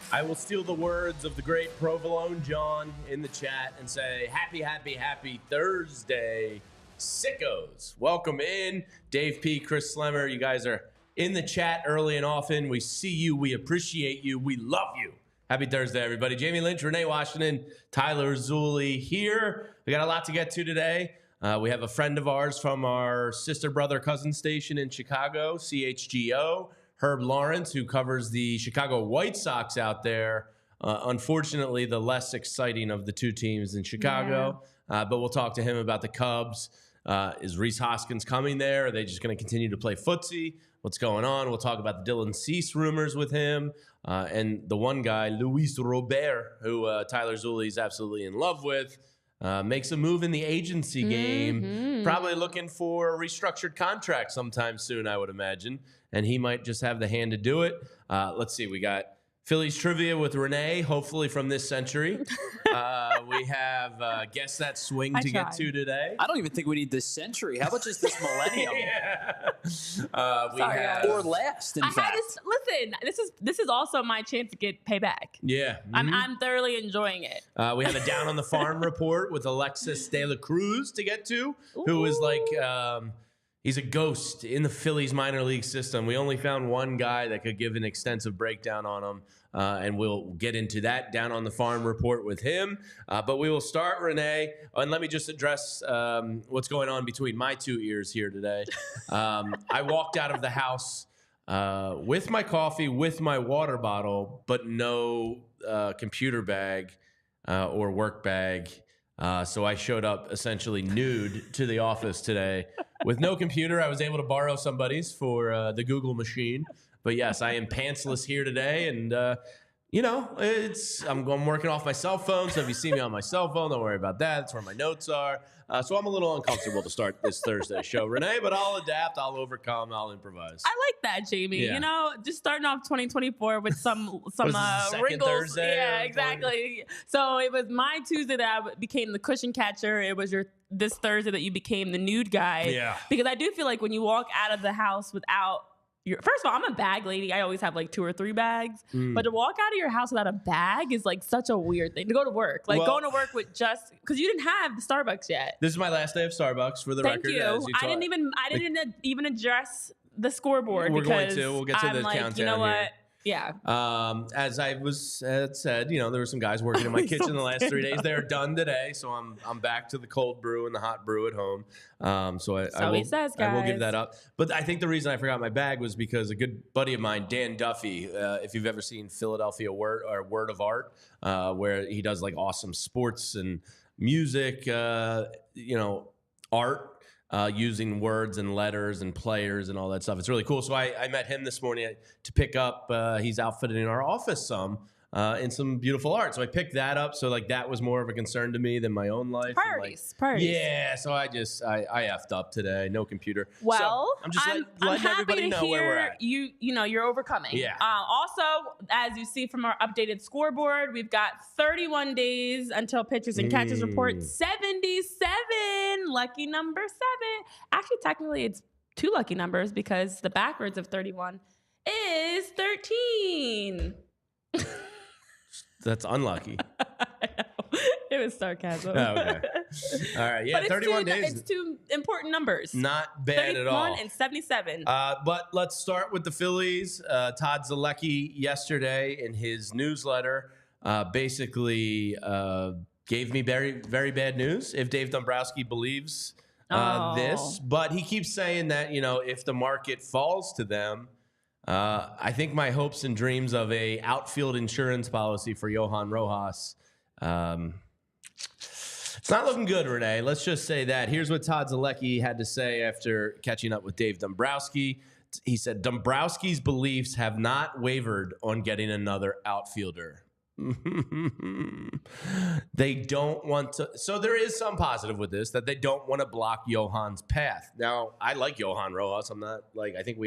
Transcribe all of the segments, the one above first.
I will steal the words of the great Provolone John in the chat and say, happy Thursday, sickos. Welcome in. Dave P., Chris Slemmer, you guys are in the chat early and often. We see you. We appreciate you. We love you. Happy Thursday, everybody. Jamie Lynch, Renee Washington, Tyler Zulli here. We got a lot to get to today. We have a friend of ours from our sister, brother, cousin station in Chicago, CHGO, Herb Lawrence, who covers the Chicago White Sox out there. Unfortunately, the less exciting of the two teams in Chicago. Yeah. But we'll talk to him about the Cubs. Is Rhys Hoskins coming there? Are they just going to continue to play footsie? What's going on? We'll talk about the Dylan Cease rumors with him. And the one guy, Luis Robert, who Tyler Zulli is absolutely in love with. Makes a move in the agency game, probably looking for a restructured contract sometime soon, I would imagine. And he might just have the hand to do it. Let's see. We got Phillies trivia with Renee, hopefully from this century. We have Guess That Swing to get to today. I don't even think we need this century. How about just this millennium? We have, or last, in fact. Listen, this is also my chance to get payback. Yeah. I'm thoroughly enjoying it. We have a Down on the Farm report with Alexis De La Cruz to get to, who is like... he's a ghost in the Phillies minor league system. We only found one guy that could give an extensive breakdown on him, and we'll get into that Down on the Farm report with him. But we will start, Renee, and let me just address what's going on between my two ears here today. I walked out of the house with my coffee, with my water bottle, but no computer bag or work bag. So I showed up essentially nude to the office today with no computer. I was able to borrow somebody's for the Google machine. But yes, I am pantsless here today. And, I'm working off my cell phone. So if you see me on my cell phone, don't worry about that. That's where my notes are. So I'm a little uncomfortable to start this Thursday show, Renee, but I'll adapt. I'll overcome. I'll improvise. I like that, Jamie. Yeah. You know, just starting off 2024 with some second wrinkles. Thursday Yeah, exactly. So it was my Tuesday that I became the cushion catcher. It was this Thursday that you became the nude guy. Yeah. Because I do feel like when you walk out of the house without first of all, I'm a bag lady. I always have like 2 or 3 bags. But to walk out of your house without a bag is like such a weird thing. To go to work. Like going to work with just because you didn't have the Starbucks yet. This is my last day of Starbucks for the record. Thank you. I didn't even address the scoreboard. We're because going to. We'll get to the countdown. You know what? Here. Yeah. As I said, there were some guys working in my kitchen the last 3 days. They're done today, so I'm back to the cold brew and the hot brew at home. I will give that up. But I think the reason I forgot my bag was because a good buddy of mine, Dan Duffy, if you've ever seen Philadelphia Word of Art, where he does like awesome sports and music, art. Using words and letters and players and all that stuff. It's really cool. So I met him this morning to pick up. He's outfitting our office in some beautiful art. So I picked that up. So like that was more of a concern to me than my own life. Priorities. Yeah. So I effed up today. No computer. Well, so I'm just letting everybody know where we're at. You're overcoming. Yeah. Also, as you see from our updated scoreboard, we've got 31 days until pitchers and catchers report. 77, lucky number 7. Actually, technically, it's 2 lucky numbers because the backwards of 31 is 13. That's unlucky. It was sarcasm. Oh, okay. All right. Yeah, but 31 days. It's 2 important numbers. Not bad at all. 31 and 77. But let's start with the Phillies. Todd Zulli yesterday in his newsletter basically gave me very, very bad news, if Dave Dombrowski believes this. But he keeps saying that, if the market falls to them, I think my hopes and dreams of a outfield insurance policy for Johan Rojas, it's not looking good, Renee. Let's just say that. Here's what Todd Zulli had to say after catching up with Dave Dombrowski. He said, Dombrowski's beliefs have not wavered on getting another outfielder. They don't want to. So there is some positive with this, that they don't want to block Johan's path. Now, I like Johan Rojas. I'm not I think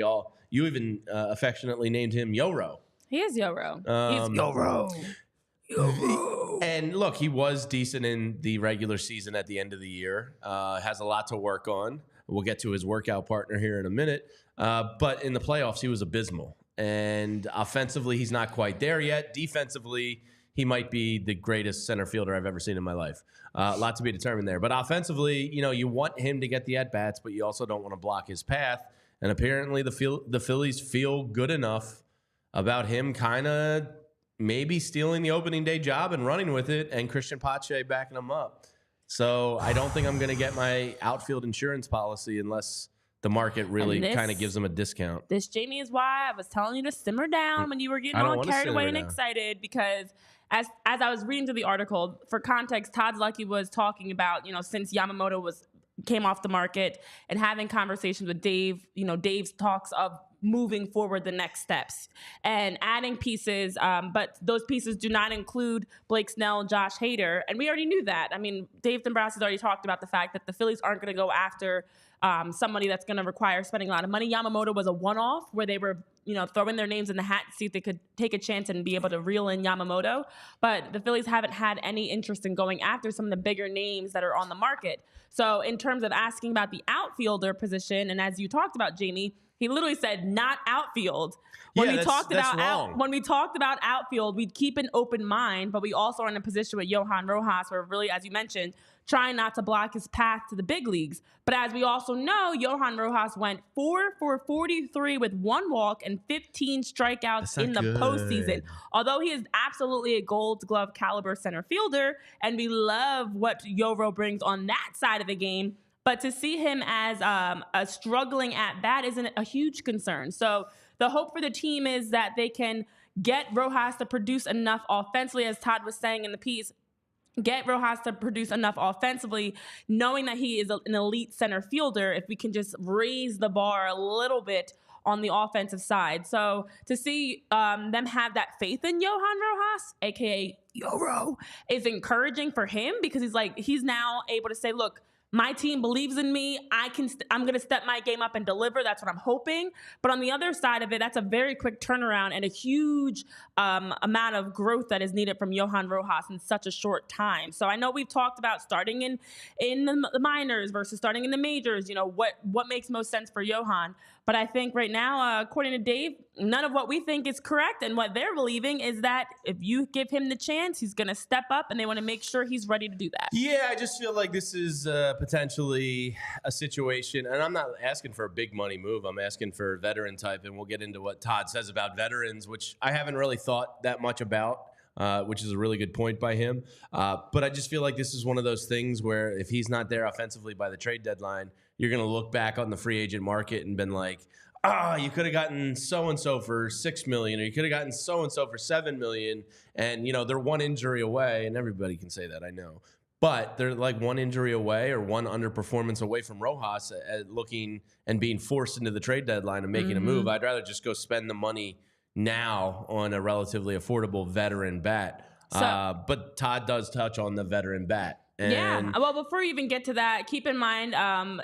you even affectionately named him Yoro. He is Yoro. He's Yoro. And look, he was decent in the regular season at the end of the year. Has a lot to work on. We'll get to his workout partner here in a minute. But in the playoffs, he was abysmal. And offensively, he's not quite there yet. Defensively, he might be the greatest center fielder I've ever seen in my life. A lot to be determined there. But offensively, you want him to get the at-bats, but you also don't want to block his path. And apparently the Phillies feel good enough about him kind of maybe stealing the opening day job and running with it, and Christian Pache backing him up. So I don't think I'm going to get my outfield insurance policy unless the market really kind of gives them a discount. This, Jamie, is why I was telling you to simmer down when you were getting all carried away and excited, because as I was reading through the article, for context, Todd Zulli was talking about, since Yamamoto came off the market and having conversations with Dave, Dave's talks of moving forward the next steps and adding pieces. But those pieces do not include Blake Snell, Josh Hader. And we already knew that. I mean, Dave Dombrowski's already talked about the fact that the Phillies aren't going to go after somebody that's going to require spending a lot of money. Yamamoto was a one-off where they were, throwing their names in the hat to see if they could take a chance and be able to reel in Yamamoto. But the Phillies haven't had any interest in going after some of the bigger names that are on the market. So in terms of asking about the outfielder position, and as you talked about, Jamie, he literally said not outfield. When we talked about outfield, we'd keep an open mind, but we also are in a position with Johan Rojas where really, as you mentioned, trying not to block his path to the big leagues. But as we also know, Johan Rojas went 4 for 43 with 1 walk and 15 strikeouts in the postseason. Although he is absolutely a Gold Glove caliber center fielder, and we love what Yoro brings on that side of the game, but to see him as a struggling at bat isn't a huge concern. So the hope for the team is that they can get Rojas to produce enough offensively, as Todd was saying in the piece, get Rojas to produce enough offensively, knowing that he is an elite center fielder, if we can just raise the bar a little bit on the offensive side. So to see them have that faith in Johan Rojas, a.k.a. Yoro, is encouraging for him, because he's now able to say, look, my team believes in me. I'm going to step my game up and deliver. That's what I'm hoping. But on the other side of it, that's a very quick turnaround and a huge amount of growth that is needed from Johan Rojas in such a short time. So I know we've talked about starting in the minors versus starting in the majors. What makes most sense for Johan. But I think right now, according to Dave, none of what we think is correct. And what they're believing is that if you give him the chance, he's going to step up, and they want to make sure he's ready to do that. Yeah, I just feel like this is potentially a situation, and I'm not asking for a big money move. I'm asking for veteran type, and we'll get into what Todd says about veterans, which I haven't really thought that much about. Which is a really good point by him. But I just feel like this is one of those things where if he's not there offensively by the trade deadline, you're going to look back on the free agent market and been like, you could have gotten so-and-so for $6 million, or you could have gotten so-and-so for $7 million. And, they're one injury away, and everybody can say that, I know. But they're like one injury away or one underperformance away from Rojas looking and being forced into the trade deadline and making a move. I'd rather just go spend the money now on a relatively affordable veteran bat. But Todd does touch on the veteran bat. And well, before you even get to that, keep in mind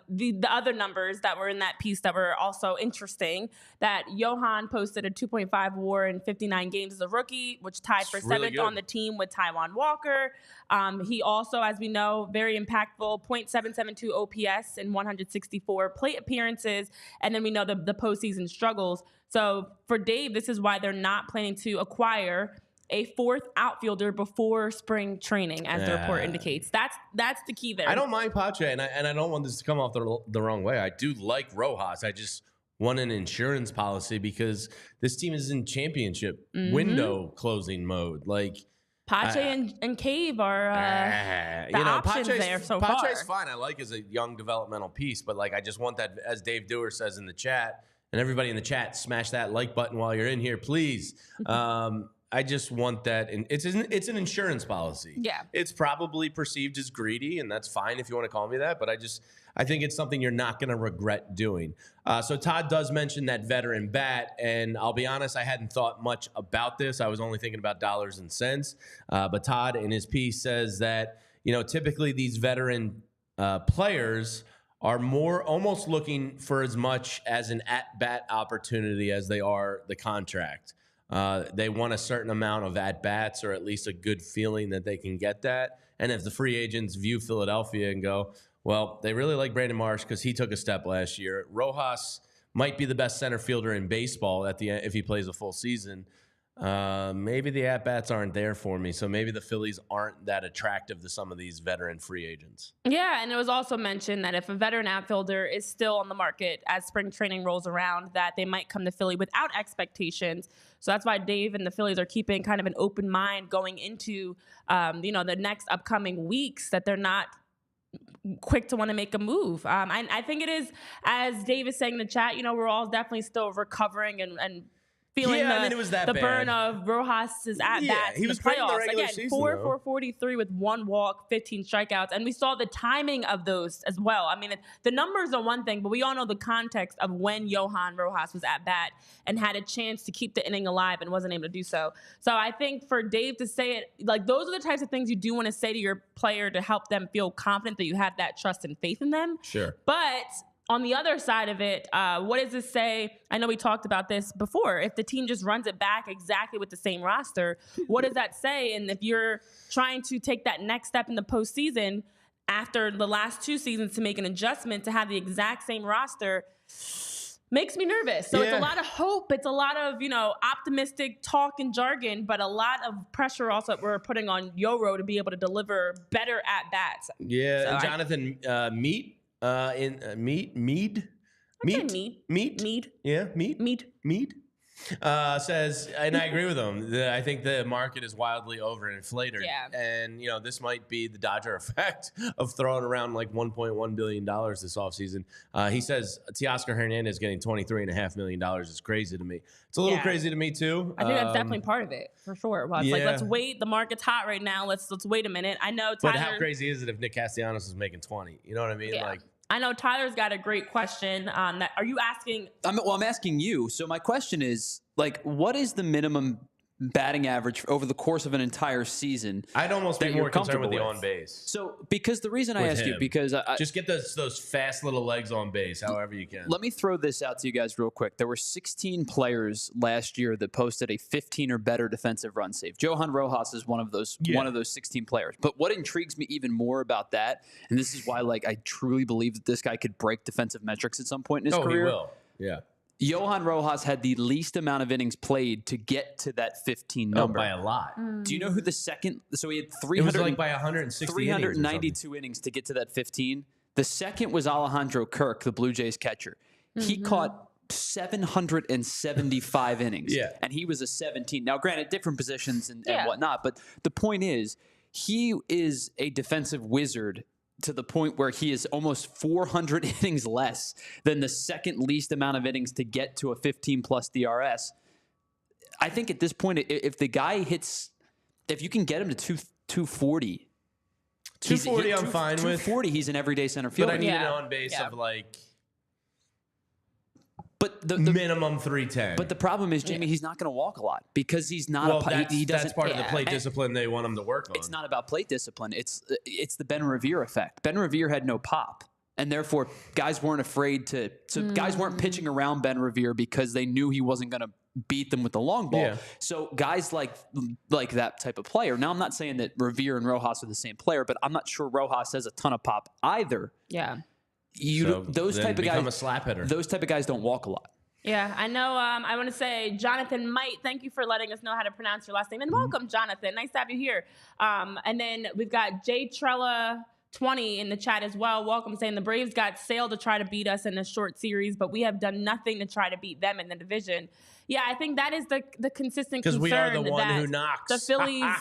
the other numbers that were in that piece that were also interesting, that Johan posted a 2.5 WAR in 59 games as a rookie, which tied for seventh on the team with Taijuan Walker. He also, as we know, very impactful, .772 OPS in 164 plate appearances. And then we know the postseason struggles. So for Dave, this is why they're not planning to acquire a 4th outfielder before spring training, as the report indicates. That's the key there. I don't mind Pache, and I don't want this to come off the wrong way. I do like Rojas. I just want an insurance policy because this team is in championship window closing mode. Like Pache and Cave are the options there so far. Pache's fine. I like as a young developmental piece, but I just want that, as Dave Dewar says in the chat, and everybody in the chat, smash that like button while you're in here, please. I just want that. And it's an insurance policy. Yeah. It's probably perceived as greedy, and that's fine if you want to call me that. But I think it's something you're not going to regret doing. So Todd does mention that veteran bat, and I'll be honest, I hadn't thought much about this. I was only thinking about dollars and cents. But Todd in his piece says that, typically these veteran players are almost looking for as much as an at-bat opportunity as they are the contract. They want a certain amount of at-bats, or at least a good feeling that they can get that. And if the free agents view Philadelphia and go, well, they really like Brandon Marsh because he took a step last year. Rojas might be the best center fielder in baseball at the end if he plays a full season. Maybe the at-bats aren't there for me, so maybe the Phillies aren't that attractive to some of these veteran free agents. Yeah, and it was also mentioned that if a veteran outfielder is still on the market as spring training rolls around, that they might come to Philly without expectations. So that's why Dave and the Phillies are keeping kind of an open mind going into, the next upcoming weeks, that they're not quick to want to make a move. I think it is, as Dave is saying in the chat, we're all definitely still recovering and feeling it was that the bad. burn of Rojas's at-bats he was in the great in the playoffs. regular Again, season, 4 for 43 with 1 walk, 15 strikeouts. And we saw the timing of those as well. I mean, the numbers are one thing, but we all know the context of when Johan Rojas was at bat and had a chance to keep the inning alive and wasn't able to do so. So I think for Dave to say it, like, those are the types of things you do want to say to your player to help them feel confident that you have that trust and faith in them. Sure. But on the other side of it, what does this say? I know we talked about this before. If the team just runs it back exactly with the same roster, what does that say? And if you're trying to take that next step in the postseason after the last 2 seasons to make an adjustment to have the exact same roster, makes me nervous. So it's a lot of hope. It's a lot of, optimistic talk and jargon, but a lot of pressure also that we're putting on Yoro to be able to deliver better at-bats. Yeah, So and Jonathan Mead. Says, and I agree with him. I think the market is wildly overinflated. Yeah. And, this might be the Dodger effect of throwing around like $1.1 billion this offseason. He says Teoscar Hernandez getting $23.5 million is crazy to me. It's a little crazy to me, too. I think that's definitely part of it, for sure. Well, it's like, let's wait. The market's hot right now. Let's wait a minute. I know Tyler. But how crazy is it if Nick Castellanos is making 20? You know what I mean? Yeah. I know Tyler's got a great question on that. Are you asking? I'm asking you. So my question is, what is the minimum batting average over the course of an entire season? I'd almost be more concerned with the on base. So, because the reason I ask you, because just get those fast little legs on base, however you can. Let me throw this out to you guys real quick. There were 16 players last year that posted a 15 or better defensive run save. Johan Rojas is one of those 16 players. But what intrigues me even more about that, and this is why I truly believe that this guy could break defensive metrics at some point in his career. He will. Yeah. Johan Rojas had the least amount of innings played to get to that 15 number. By a lot. Do you know who the second? So he had 392 innings to get to that 15. The second was Alejandro Kirk, the Blue Jays catcher. He caught 775 innings. Yeah. And he was a 17. Now, granted, different positions and whatnot, but the point is, he is a defensive wizard to the point where he is almost 400 innings less than the second least amount of innings to get to a 15-plus DRS. I think at this point, if the guy hits, if you can get him to 240, I'm fine with. 240, he's an everyday center fielder. But I need an on base of But the minimum 310. But the problem is, Jamie, he's not going to walk a lot because he's not. That's part of the plate discipline they want him to work on. It's not about plate discipline. It's the Ben Revere effect. Ben Revere had no pop, and therefore guys weren't afraid to. So guys weren't pitching around Ben Revere because they knew he wasn't going to beat them with the long ball. Yeah. So guys like that type of player. Now I'm not saying that Revere and Rojas are the same player, but I'm not sure Rojas has a ton of pop either. Yeah. Those type of guys, a slap hitter. Those type of guys don't walk a lot. Yeah, I know. I want to say, Jonathan Might, thank you for letting us know how to pronounce your last name. And welcome, Jonathan. Nice to have you here. And then we've got Jay Trella 20 in the chat as well. Welcome, saying the Braves got Sale to try to beat us in a short series, but we have done nothing to try to beat them in the division. Yeah, I think that is the consistent concern. Because we are the one who knocks. The Phillies,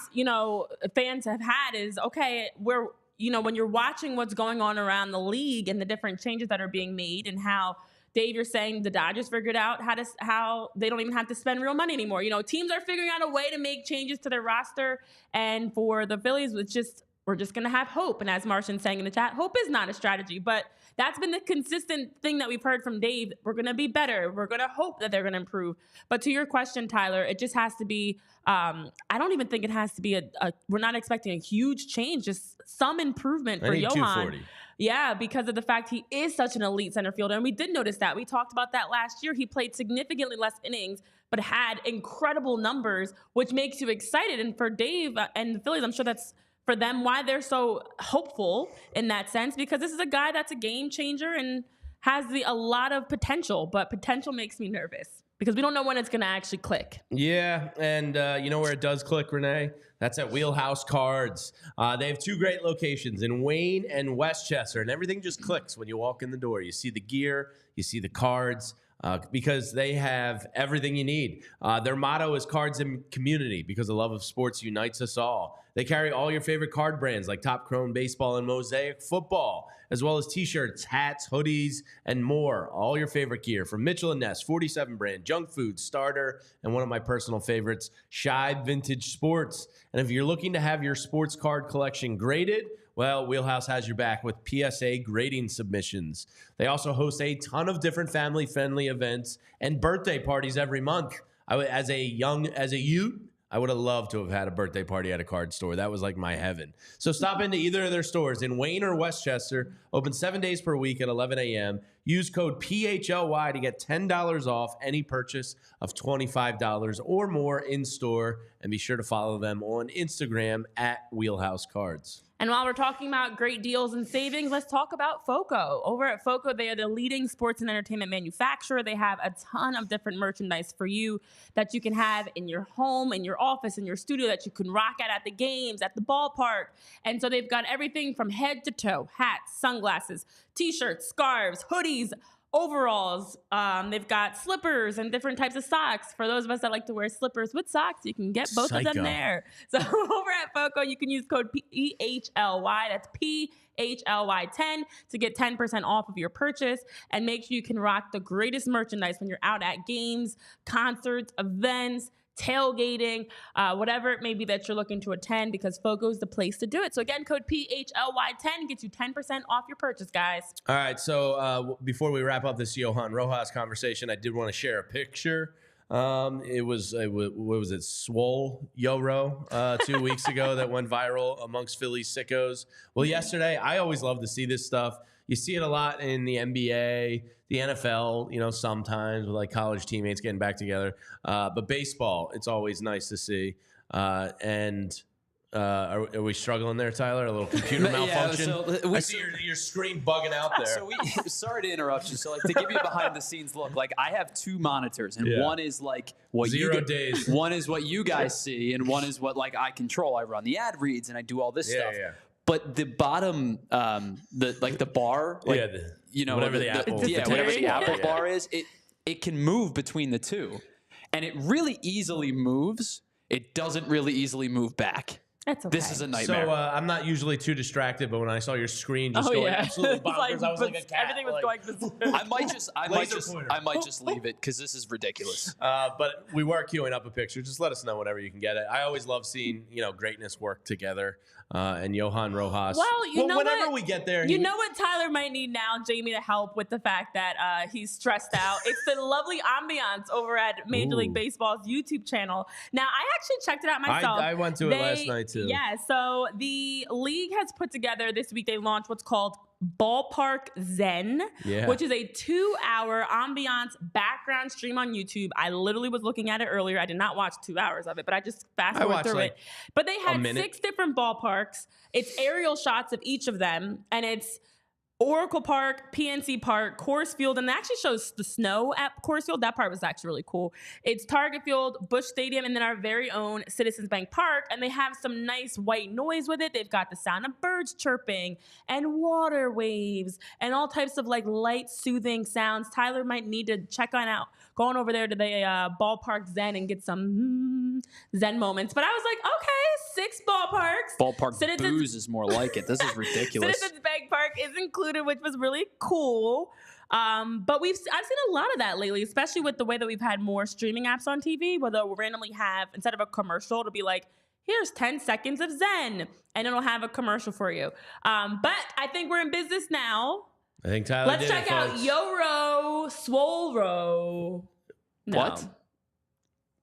fans have had is, okay, we're, when you're watching what's going on around the league and the different changes that are being made and how, Dave, you're saying the Dodgers figured out how they don't even have to spend real money anymore. Teams are figuring out a way to make changes to their roster. And for the Phillies, we're just going to have hope. And as Martian's saying in the chat, hope is not a strategy. But that's been the consistent thing that we've heard from Dave. We're going to be better. We're going to hope that they're going to improve. But to your question, Tyler, it just has to be, I don't even think it has to be we're not expecting a huge change, just some improvement for Johan. 240. Yeah, because of the fact he is such an elite center fielder. And we did notice that. We talked about that last year. He played significantly less innings, but had incredible numbers, which makes you excited. And for Dave and the Phillies, I'm sure that's for them why they're so hopeful in that sense, because this is a guy that's a game changer and has a lot of potential, but potential makes me nervous because we don't know when it's going to actually click. Yeah, and you know where it does click, Renee? That's at Wheelhouse Cards. They have 2 great locations in Wayne and Westchester, and everything just clicks when you walk in the door. You see the gear, you see the cards, because they have everything you need. Their motto is Cards and Community, because the love of sports unites us all. They carry all your favorite card brands like Top Chrome Baseball and Mosaic Football, as well as t-shirts, hats, hoodies, and more. All your favorite gear from Mitchell & Ness, 47 brand, Junk Food, Starter, and one of my personal favorites, Shibe Vintage Sports. And if you're looking to have your sports card collection graded, well, Wheelhouse has your back with PSA grading submissions. They also host a ton of different family-friendly events and birthday parties every month. As a youth, I would have loved to have had a birthday party at a card store. That was like my heaven. So stop into either of their stores in Wayne or Westchester. Open 7 days per week at 11 a.m. Use code PHLY to get $10 off any purchase of $25 or more in store. And be sure to follow them on Instagram at Wheelhouse Cards. And while we're talking about great deals and savings, let's talk about FOCO. Over at FOCO, they are the leading sports and entertainment manufacturer. They have a ton of different merchandise for you that you can have in your home, in your office, in your studio, that you can rock at the games, at the ballpark. And so they've got everything from head to toe: hats, sunglasses, t-shirts, scarves, hoodies, overalls. They've got slippers and different types of socks. For those of us that like to wear slippers with socks, you can get both of them there. So over at FOCO, you can use code PHLY. That's PHLY10 to get 10% off of your purchase, and make sure you can rock the greatest merchandise when you're out at games, concerts, events, tailgating, whatever it may be that you're looking to attend, because FOCO is the place to do it. So again, code PHLY10 gets you 10% off your purchase, guys. All right, so before we wrap up this Johan Rojas conversation, I did want to share a picture. What was it, Swole Yoro 2 weeks ago that went viral amongst Phillies sickos. Well, yesterday, I always love to see this stuff. You see it a lot in the NBA, the NFL, you know, sometimes with like college teammates getting back together. But baseball, it's always nice to see. Are we struggling there, Tyler? A little computer malfunction? I see your screen bugging out there. So sorry to interrupt you. So like, to give you a behind the scenes look, like I have 2 monitors, and one is like what 0 days. One is what you guys see, and one is what like I control. I run the ad reads and I do all this stuff. Yeah. But the bottom, the bar, like, whatever the Apple bar is, it can move between the two, and it really easily moves. It doesn't really easily move back. That's okay. This is a nightmare. So I'm not usually too distracted, but when I saw your screen just going absolutely bonkers, I was like a cat. Everything was going this. I might just leave it because this is ridiculous. But we were queuing up a picture. Just let us know whenever you can get it. I always love seeing greatness work together. And Johan Rojas. Well, whenever we get there, you know what Tyler might need now, Jamie, to help with the fact that he's stressed out. It's the lovely ambiance over at Major League Baseball's YouTube channel. Now, I actually checked it out myself. I went to it last night too. Yeah, so the league has put together this week. They launched what's called Ballpark Zen, which is a 2-hour ambiance background stream on YouTube. I literally was looking at it earlier. I did not watch 2 hours of it, but I just fast forward through it. But they had 6 different ballparks. It's aerial shots of each of them, and it's Oracle Park, PNC Park, Coors Field, and it actually shows the snow at Coors Field. That part was actually really cool. It's Target Field, Busch Stadium, and then our very own Citizens Bank Park, and they have some nice white noise with it. They've got the sound of birds chirping and water waves and all types of like light, soothing sounds. Tyler might need to check out going over there to the Ballpark Zen and get some Zen moments. But I was like, okay, 6 ballparks. Ballpark booze is more like it. This is ridiculous. Citizens Bank Park is included, which was really cool. But I've seen a lot of that lately, especially with the way that we've had more streaming apps on TV, where they'll randomly have, instead of a commercial, it'll be like, here's 10 seconds of Zen, and it'll have a commercial for you. But I think we're in business now. I think Tyler Let's check out Yoro Swolro. No.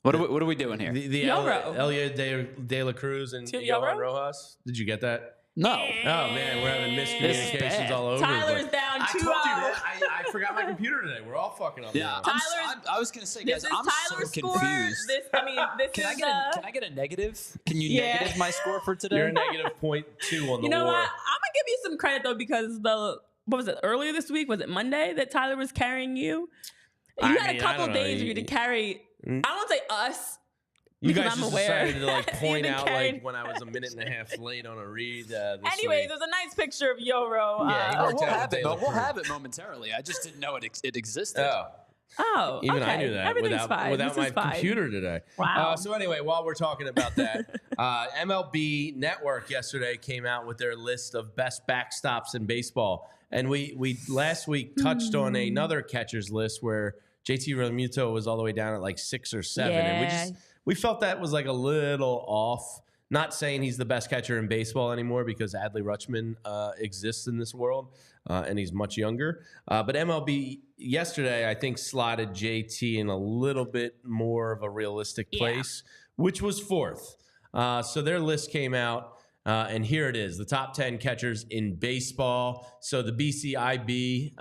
What are we doing here? The Yoro. De La Cruz and Johan Rojas. Did you get that? No. Oh, man, we're having miscommunications all over. Tyler's down 2 hours. I told you that. I forgot my computer today. We're all fucking up. Yeah. I was going to say, guys, I'm so confused. Can I get a negative? Can you negative my score for today? You're a -0.2 on the You know war. what? I'm going to give you some credit, though, because what was it, earlier this week? Was it Monday that Tyler was carrying you? You had a couple days for you to carry, I don't want to say us. You guys I'm just aware. decided to like point out carried. like when I was a minute and a half late on a read this Anyways, week. there's a nice picture of Yoro. Yeah, he worked we'll out have with it. De La We'll Cruz. have it momentarily. I just didn't know it existed. Oh, Even okay. I knew that Everything's without fine. This my is fine. computer today. Wow. So anyway, while we're talking about that, MLB Network yesterday came out with their list of best backstops in baseball, and we last week touched on another catcher's list where JT Realmuto was all the way down at like 6 or 7, and we felt that was like a little off. Not saying he's the best catcher in baseball anymore because Adley Rutschman exists in this world, and he's much younger. But MLB yesterday, I think, slotted JT in a little bit more of a realistic place, which was 4th. So their list came out, and here it is, the top 10 catchers in baseball. So the BCIB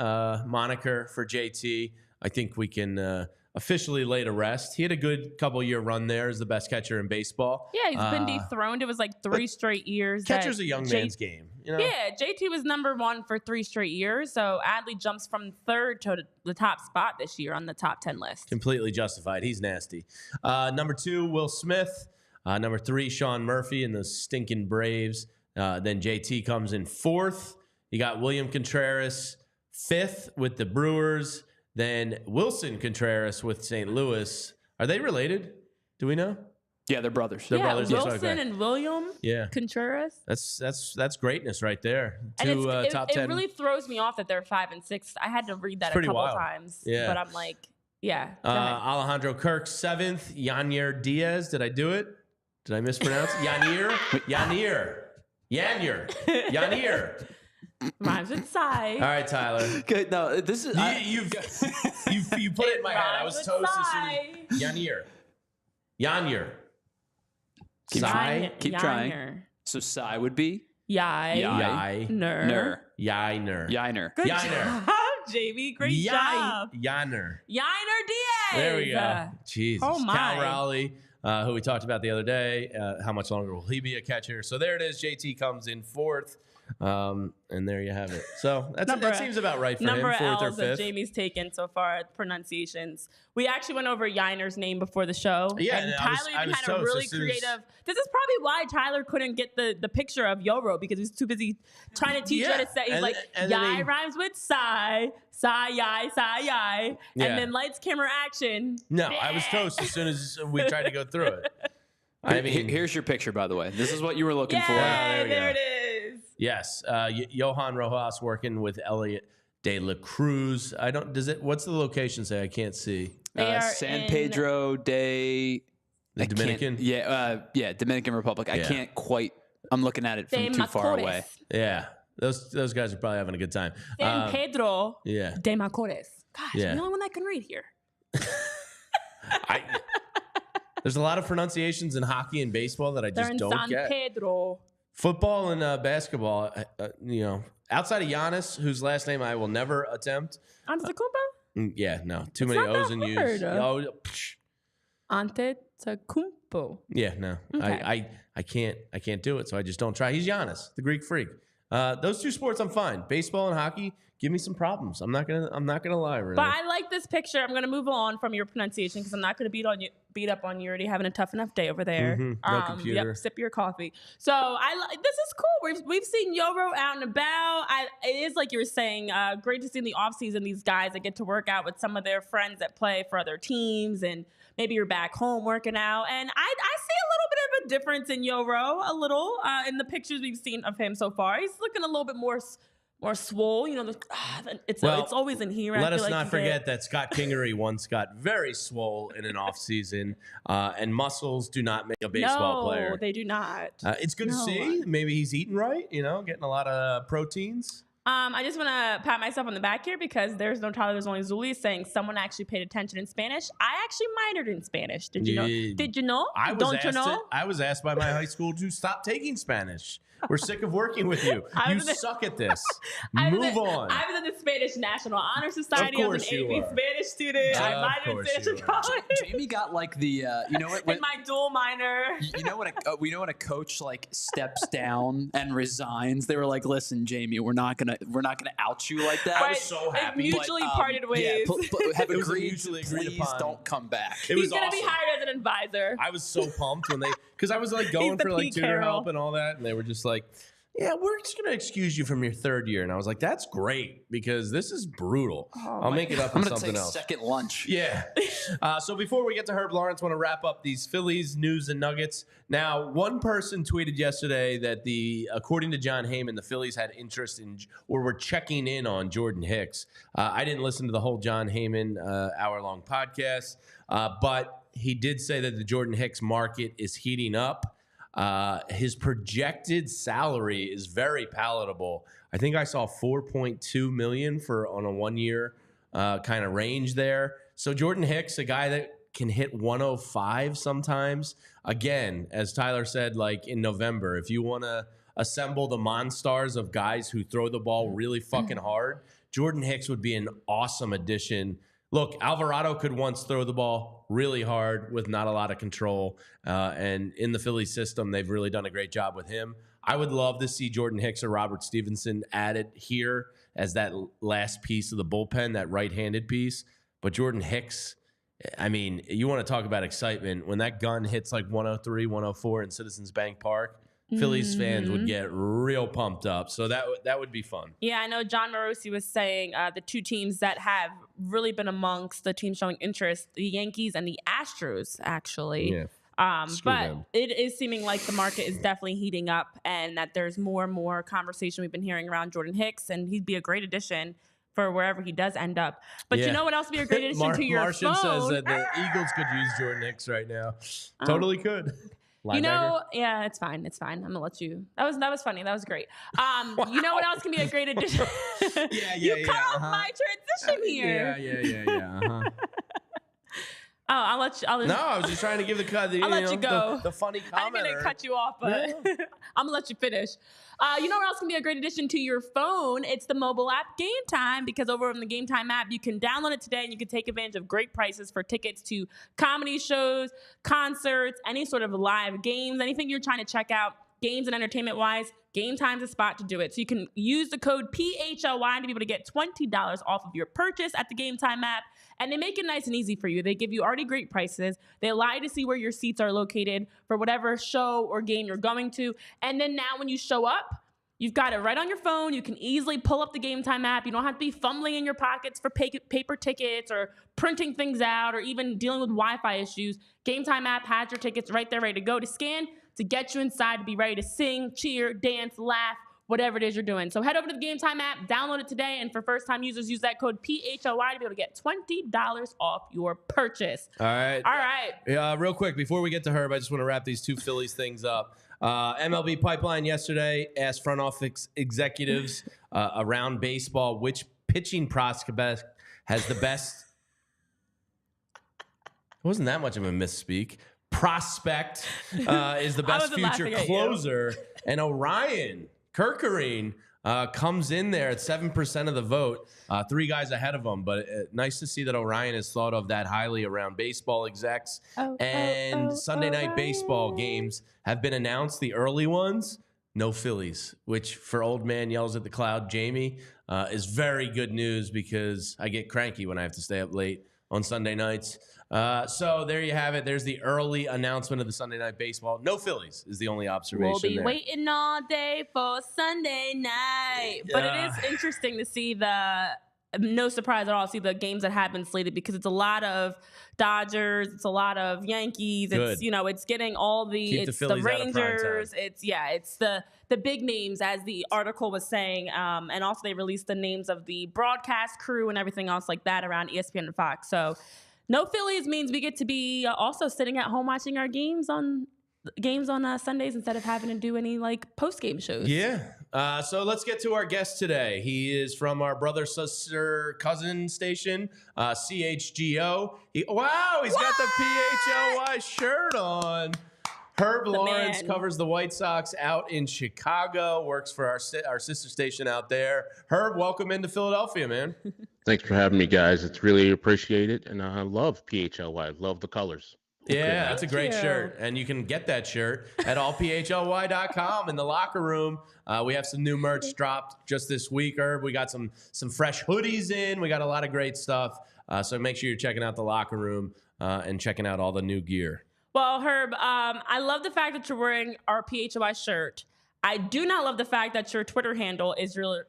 moniker for JT, I think we can officially lay to rest. He had a good couple-year run there as the best catcher in baseball. Yeah, he's been dethroned. It was like 3 straight years. Catcher's a young man's game. You know? Yeah, JT was number 1 for 3 straight years. So Adley jumps from 3rd to the top spot this year on the top 10 list. Completely justified. He's nasty. Number 2, Will Smith. Number 3, Sean Murphy and the stinking Braves. Then JT comes in 4th. You got William Contreras 5th with the Brewers. Then Wilson Contreras with St. Louis. Are they related? Do we know? Yeah, they're brothers. They're brothers. Wilson and William Contreras. That's greatness right there. And Top 10. It really throws me off that they're 5 and 6. I had to read that a couple times. Yeah. But I'm like, yeah. Alejandro Kirk 7th. Yanier Diaz. Did I do it? Did I mispronounce? Yanier. Rhymes with sigh. All right, Tyler. Good. No, this is you put it in my head. I was toast as soon as Yanier. Sigh. Keep trying. So Psy would be Yiner. Yiner. Good job, Jamie. Great job. Yiner Diaz. There we go. Jesus. Oh my. Cal Raleigh, who we talked about the other day. How much longer will he be a catcher? So there it is. JT comes in 4th. And there you have it. So that seems about right for him. 4th or 5th. That Jamie's taken so far, pronunciations. We actually went over Yiner's name before the show. Yeah, and Tyler even had a really creative. This is probably why Tyler couldn't get the picture of Yoro because he was too busy trying to teach her to say. He's like, Yai rhymes with sigh, yai, yai. And then lights, camera, action. No, I was toast as soon as we tried to go through it. I mean, here's your picture, by the way. This is what you were looking for. There it is. Yes, Johan Rojas working with Elliot De La Cruz. What's the location say? I can't see. San Pedro de the Dominican. Dominican Republic. I can't quite. I'm looking at it from too far away. Yeah, those guys are probably having a good time. San Pedro de Macorís. Gosh, I'm the only one that can read here. There's a lot of pronunciations in hockey and baseball that I just don't get. San Pedro. Football and basketball, outside of Giannis, whose last name I will never attempt. Antetokounmpo? Yeah, no. Too many O's and U's. Antetokounmpo. Yeah, no. Okay. I can't do it, so I just don't try. He's Giannis, the Greek freak. Those 2 sports I'm fine. Baseball and hockey give me some problems. I'm not gonna lie, Renee. But I like this picture. I'm gonna move on from your pronunciation because I'm not gonna beat up on you. Already having a tough enough day over there. No computer. Yep, sip your coffee. So this is cool. We've seen Yoro out and about. It is like you were saying, great to see in the off season these guys that get to work out with some of their friends that play for other teams, and maybe you're back home working out. And I see a little bit of a difference in Yoro, in the pictures we've seen of him so far. He's looking a little bit more swole. It's always in here. Let us not forget that Scott Kingery once got very swole in an off season, and muscles do not make a baseball player. No, they do not. It's good to see. Maybe he's eating right. Getting a lot of proteins. I just want to pat myself on the back here because there's no Tyler, there's only Zulli saying someone actually paid attention in Spanish. I actually minored in Spanish. Did you know? Did you know? Don't you know? I was asked by my high school to stop taking Spanish. We're sick of working with you. You suck at this. Move on. I was in the Spanish National Honor Society. I was an AP Spanish student. I minored in Spanish in college. Jamie got like the you know what? In my dual minor. You know what? We know when a coach like steps down and resigns. They were like, "Listen, Jamie, we're not going we're not gonna out you like that. I was so happy. Mutually parted ways. Yeah, have It was agreed. mutually agreed Please upon. don't come back. It was He's gonna awesome. be hired as an advisor. I was so pumped when because I was like going the for like Pete tutor Carroll. help and all that, and they were just like, "Yeah, we're just gonna excuse you from your third year," and I was like, "That's great because this is brutal. I'll make it up I'm in gonna something take else." second lunch. Yeah. So before we get to Herb Lawrence, I want to wrap up these Phillies news and nuggets. Now, one person tweeted yesterday that according to John Heyman, the Phillies had interest in or were checking in on Jordan Hicks. I didn't listen to the whole John Heyman hour-long podcast, but he did say that the Jordan Hicks market is heating up. His projected salary is very palatable. I think I saw $4.2 million on a 1 year kind of range there. So Jordan Hicks, a guy that can hit 105 sometimes. Again, as Tyler said, like in November, if you want to assemble the monstars of guys who throw the ball really fucking hard, Jordan Hicks would be an awesome addition. Look, Alvarado could once throw the ball really hard with not a lot of control. And in the Phillies system, they've really done a great job with him. I would love to see Jordan Hicks or Robert Stevenson added here as that last piece of the bullpen, that right-handed piece. But Jordan Hicks, I mean, you want to talk about excitement. When that gun hits like 103, 104 in Citizens Bank Park, Phillies fans would get real pumped up. So that would be fun. Yeah, I know John Morosi was saying the two teams that have really been amongst the teams showing interest, the Yankees and the Astros, actually. Yeah. But them. it is seeming like the market is definitely heating up and that there's more and more conversation we've been hearing around Jordan Hicks, and he'd be a great addition for wherever he does end up. But you know what else would be a great addition to your Martian phone? says that the Eagles could use Jordan Hicks right now. Totally could. You know, yeah, it's fine. It's fine. I'm gonna let you. That was funny. That was great. You know what else can be a great addition? You cut off my transition here. Yeah. Oh, I'll let you. No, I was just trying to give the cut. I'll let you go. The funny comment. I'm gonna cut you off, but I'm gonna let you finish. You know what else can be a great addition to your phone? It's the mobile app Game Time, because over on the Game Time app, you can download it today and you can take advantage of great prices for tickets to comedy shows, concerts, any sort of live games, anything you're trying to check out, games and entertainment wise. Game Time's a spot to do it. So you can use the code PHLY to be able to get $20 off of your purchase at the Game Time app. And they make it nice and easy for you. They give you already great prices. They allow you to see where your seats are located for whatever show or game you're going to. And then now when you show up, you've got it right on your phone. You can easily pull up the Game Time app. You don't have to be fumbling in your pockets for paper tickets or printing things out or even dealing with Wi-Fi issues. Game Time app has your tickets right there ready to go to scan to get you inside to be ready to sing, cheer, dance, laugh, whatever it is you're doing. So head over to the Game Time app, download it today, and for first-time users, use that code PHLY to be able to get $20 off your purchase. All right. All right. Real quick, before we get to Herb, I just want to wrap these two Phillies things up. MLB Pipeline yesterday asked front office executives around baseball which pitching prospect has the best. It wasn't that much of a misspeak. Prospect is the best future closer, and Orion Kerkering comes in there at 7% of the vote, 3 guys ahead of him. But nice to see that Orion is thought of that highly around baseball execs. Sunday night baseball games have been announced, the early ones. No Phillies, which for old man yells at the cloud, Jamie, is very good news because I get cranky when I have to stay up late on Sunday nights. So there you have it. There's the early announcement of the Sunday night baseball. No Phillies is the only observation. We'll be waiting all day for Sunday night. But it is interesting to see no surprise at all, see the games that have been slated, because it's a lot of Dodgers, it's a lot of Yankees. Good. It's, it's getting all it's the Rangers. It's the big names, as the article was saying. And also they released the names of the broadcast crew and everything else like that around ESPN and Fox. So no Phillies means we get to be also sitting at home watching our games on Sundays instead of having to do any post-game shows. Yeah. So let's get to our guest today. He is from our brother, sister, cousin station, CHGO. He's got the PHLY shirt on. Herb Lawrence covers the White Sox out in Chicago, works for our sister station out there. Herb, welcome into Philadelphia, man. Thanks for having me, guys. It's really appreciated, and I love PHLY. Love the colors. Yeah, that's a Thank great you. shirt. And you can get that shirt at allphly.com in the locker room. We have some new merch dropped just this week, Herb. We got some fresh hoodies in. We got a lot of great stuff. So make sure you're checking out the locker room and checking out all the new gear. Well, Herb, I love the fact that you're wearing our PHLY shirt. I do not love the fact that your Twitter handle is your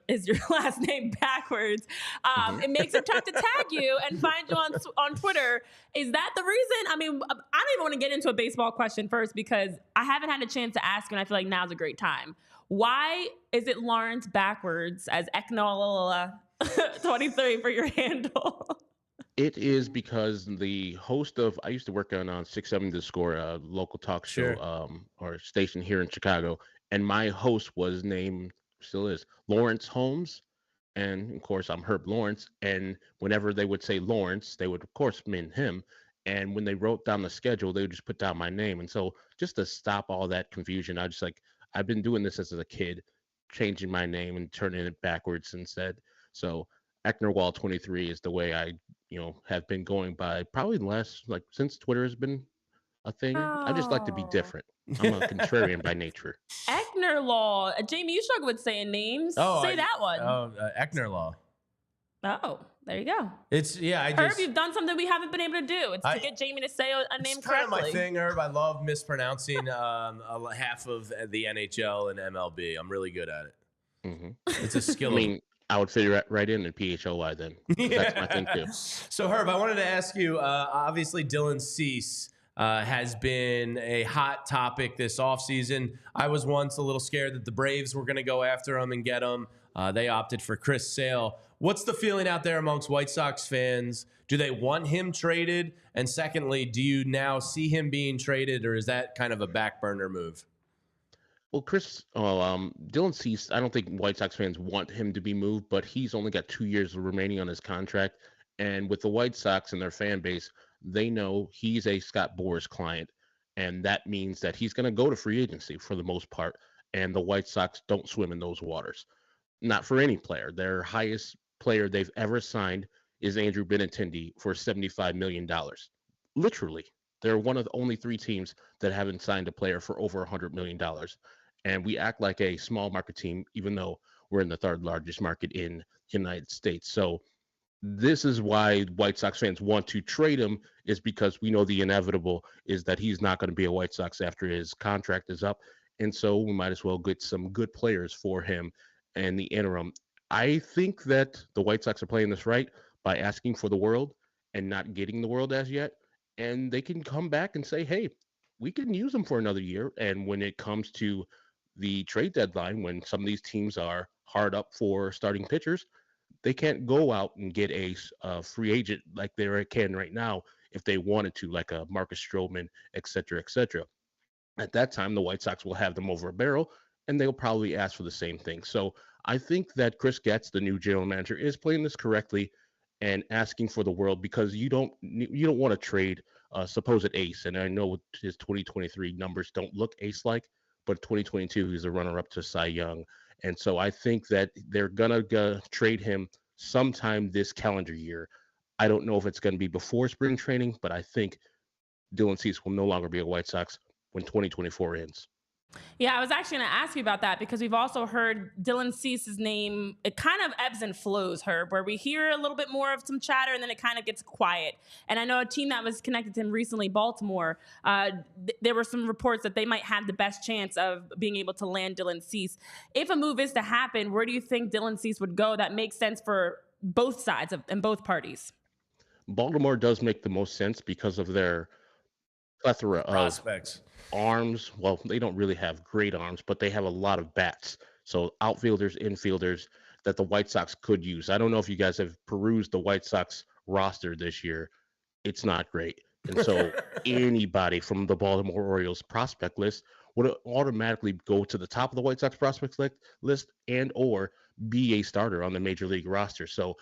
last name backwards. It makes it tough to tag you and find you on Twitter. Is that the reason? I mean, I don't even want to get into a baseball question first because I haven't had a chance to ask you, and I feel like now's a great time. Why is it Lawrence backwards as Eknola 23 for your handle? It is because the host of, I used to work on 670 The Score, a local talk show or station here in Chicago, and my host was named, still is, Lawrence Holmes. And of course, I'm Herb Lawrence. And whenever they would say Lawrence, they would, of course, mean him. And when they wrote down the schedule, they would just put down my name. And so just to stop all that confusion, I've been doing this as a kid, changing my name and turning it backwards instead. So Ecknerwall 23 is the way I, have been going by probably since Twitter has been a thing. I just like to be different. I'm a contrarian by nature. Ecknerlaw. Jamie, you struggle with saying names. Say that one. Ecknerlaw. Oh, there you go. Herb, you've done something we haven't been able to do. It's to get Jamie to say a name correctly. It's kind of my thing, Herb. I love mispronouncing half of the NHL and MLB. I'm really good at it. Mm-hmm. It's a skill. I would fit right in PHLY then. That's my thing too. So, Herb, I wanted to ask you, obviously Dylan Cease has been a hot topic this offseason. I was once a little scared that the Braves were going to go after him and get him. They opted for Chris Sale. What's the feeling out there amongst White Sox fans? Do they want him traded? And secondly, do you now see him being traded, or is that kind of a back burner move? Well, Dylan Cease, I don't think White Sox fans want him to be moved, but he's only got 2 years remaining on his contract. And with the White Sox and their fan base, they know he's a Scott Boras client. And that means that he's going to go to free agency for the most part. And the White Sox don't swim in those waters. Not for any player. Their highest player they've ever signed is Andrew Benintendi for $75 million. Literally. They're one of the only 3 teams that haven't signed a player for over $100 million. And we act like a small market team, even though we're in the 3rd largest market in the United States. So this is why White Sox fans want to trade him, is because we know the inevitable is that he's not going to be a White Sox after his contract is up. And so we might as well get some good players for him in the interim. I think that the White Sox are playing this right by asking for the world and not getting the world as yet. And they can come back and say, hey, we can use them for another year. And when it comes to the trade deadline, when some of these teams are hard up for starting pitchers, they can't go out and get a free agent like they can right now if they wanted to, like a Marcus Stroman, et cetera, et cetera. At that time, the White Sox will have them over a barrel, and they'll probably ask for the same thing. So I think that Chris Getz, the new general manager, is playing this correctly and asking for the world, because you don't want to trade a supposed ace. And I know his 2023 numbers don't look ace-like, but 2022, he's a runner-up to Cy Young. And so I think that they're going to trade him sometime this calendar year. I don't know if it's going to be before spring training, but I think Dylan Cease will no longer be a White Sox when 2024 ends. Yeah, I was actually going to ask you about that, because we've also heard Dylan Cease's name. It kind of ebbs and flows, Herb, where we hear a little bit more of some chatter and then it kind of gets quiet. And I know a team that was connected to him recently, Baltimore, there were some reports that they might have the best chance of being able to land Dylan Cease. If a move is to happen, where do you think Dylan Cease would go that makes sense for both sides and both parties? Baltimore does make the most sense because of their plethora of prospects. Arms. Well, they don't really have great arms, but they have a lot of bats. So outfielders, infielders that the White Sox could use. I don't know if you guys have perused the White Sox roster this year. It's not great. And so anybody from the Baltimore Orioles prospect list would automatically go to the top of the White Sox prospect list and or be a starter on the major league roster. So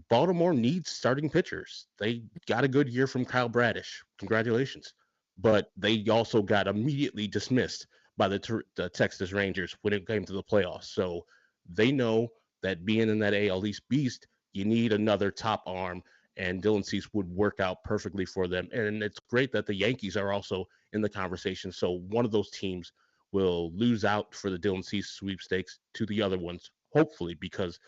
Baltimore needs starting pitchers. They got a good year from Kyle Bradish. Congratulations. But they also got immediately dismissed by the Texas Rangers when it came to the playoffs. So they know that being in that AL East beast, you need another top arm. and Dylan Cease would work out perfectly for them. And it's great that the Yankees are also in the conversation. So one of those teams will lose out for the Dylan Cease sweepstakes to the other ones, hopefully, because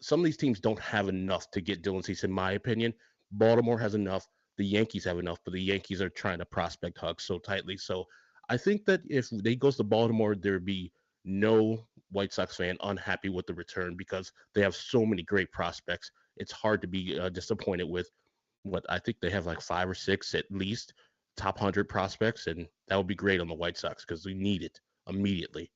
some of these teams don't have enough to get Dylan Cease, in my opinion. Baltimore has enough. The Yankees have enough, but the Yankees are trying to prospect hug so tightly. So I think that if they goes to Baltimore, there'd be no White Sox fan unhappy with the return because they have so many great prospects. It's hard to be disappointed with what I think they have like 5 or 6 at least top 100 prospects, and that would be great on the White Sox because we need it immediately.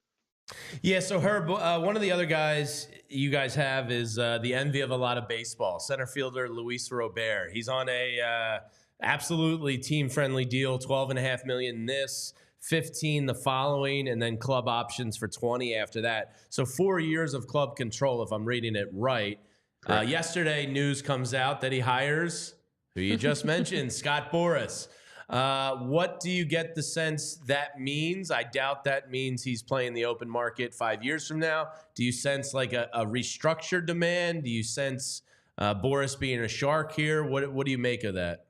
Yeah, so Herb, one of the other guys you guys have is the envy of a lot of baseball, center fielder Luis Robert. He's on a absolutely team-friendly deal, $12.5 million this, 15 the following, and then club options for 20 after that. So 4 years of club control, if I'm reading it right. Yesterday, news comes out that he hires, who you just mentioned, Scott Boras. What do you get the sense that means? I doubt that means he's playing the open market 5 years from now. Do you sense like a restructured demand? Do you sense Boras being a shark here? What do you make of that?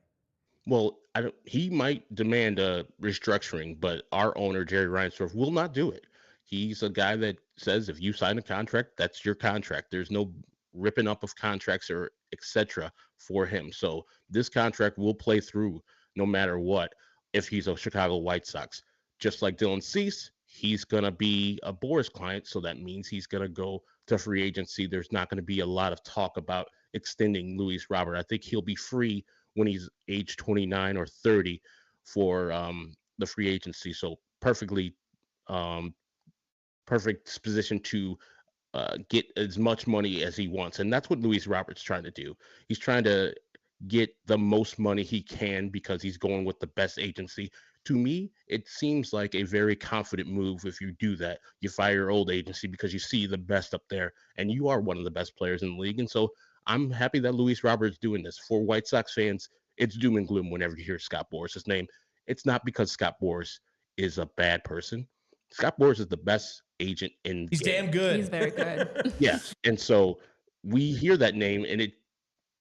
Well, he might demand a restructuring, but our owner, Jerry Reinsdorf, will not do it. He's a guy that says if you sign a contract, that's your contract. There's no ripping up of contracts or etc. for him. So this contract will play through no matter what if he's a Chicago White Sox. Just like Dylan Cease, he's going to be a Boras client, so that means he's going to go to free agency. There's not going to be a lot of talk about extending Luis Robert. I think he'll be free when he's age 29 or 30 for the free agency. So perfect position to get as much money as he wants. And that's what Luis Robert's trying to do. He's trying to get the most money he can because he's going with the best agency. To me, it seems like a very confident move if you do that. You fire your old agency because you see the best up there, and you are one of the best players in the league. And so I'm happy that Luis Robert's doing this. For White Sox fans, it's doom and gloom whenever you hear Scott Boras' name. It's not because Scott Boras is a bad person. Scott Boras is the best agent in He's damn good. He's very good. Yeah. And so we hear that name and it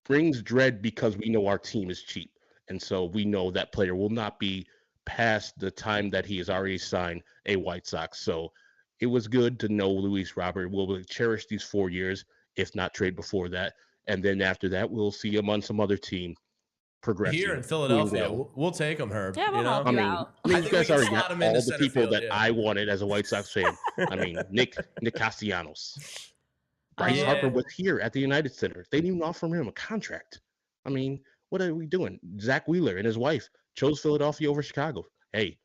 brings dread because we know our team is cheap. And so we know that player will not be past the time that he has already signed a White Sox. So it was good to know Luis Robert will cherish these 4 years, if not trade before that. And then after that, we'll see him on some other team progressing. Here in Philadelphia, we'll take him, Herb. Yeah, we'll help you out. I mean, you guys already got all the people field, that I wanted as a White Sox fan. I mean, Nick Castellanos. Bryce Harper was here at the United Center. They didn't even offer him a contract. I mean, what are we doing? Zach Wheeler and his wife chose Philadelphia over Chicago. Hey,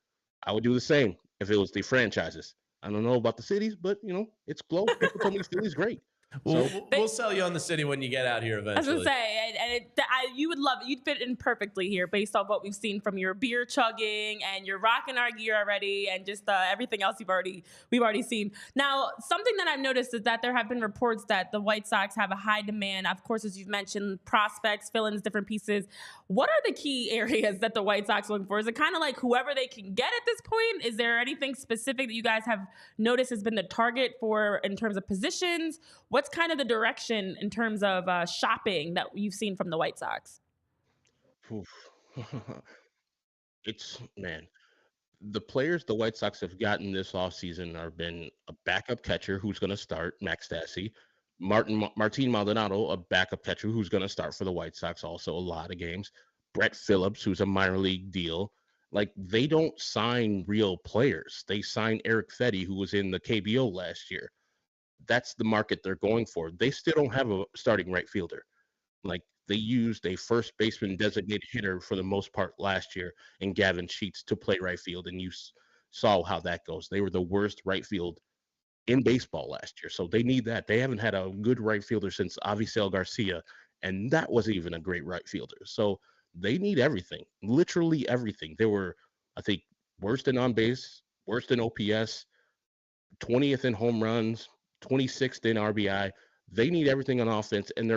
I would do the same if it was the franchises. I don't know about the cities, but, it's close. People told me Philly's great. We'll sell you on the city when you get out here eventually. I was gonna say, and you would love it. You'd fit in perfectly here based on what we've seen from your beer chugging and you're rocking our gear already, and just everything else we've already seen. Now, something that I've noticed is that there have been reports that the White Sox have a high demand. Of course, as you've mentioned, prospects, fill-ins, different pieces. What are the key areas that the White Sox are looking for? Is it kind of like whoever they can get at this point? Is there anything specific that you guys have noticed has been the target for in terms of positions? What's kind of the direction in terms of shopping that you've seen from the White Sox? The players the White Sox have gotten this offseason have been a backup catcher who's going to start, Max Stassi, Martin Maldonado, a backup catcher who's going to start for the White Sox also a lot of games, Brett Phillips, who's a minor league deal. Like, they don't sign real players. They sign Eric Fetty, who was in the KBO last year. That's the market they're going for. They still don't have a starting right fielder. Like, they used a first baseman designated hitter for the most part last year in Gavin Sheets to play right field, and you saw how that goes. They were the worst right field in baseball last year, so they need that. They haven't had a good right fielder since Avisail Garcia, and that wasn't even a great right fielder. So they need everything, literally everything. They were, I think, worst in on base, worst in OPS, 20th in home runs, 26th in RBI. They need everything on offense, and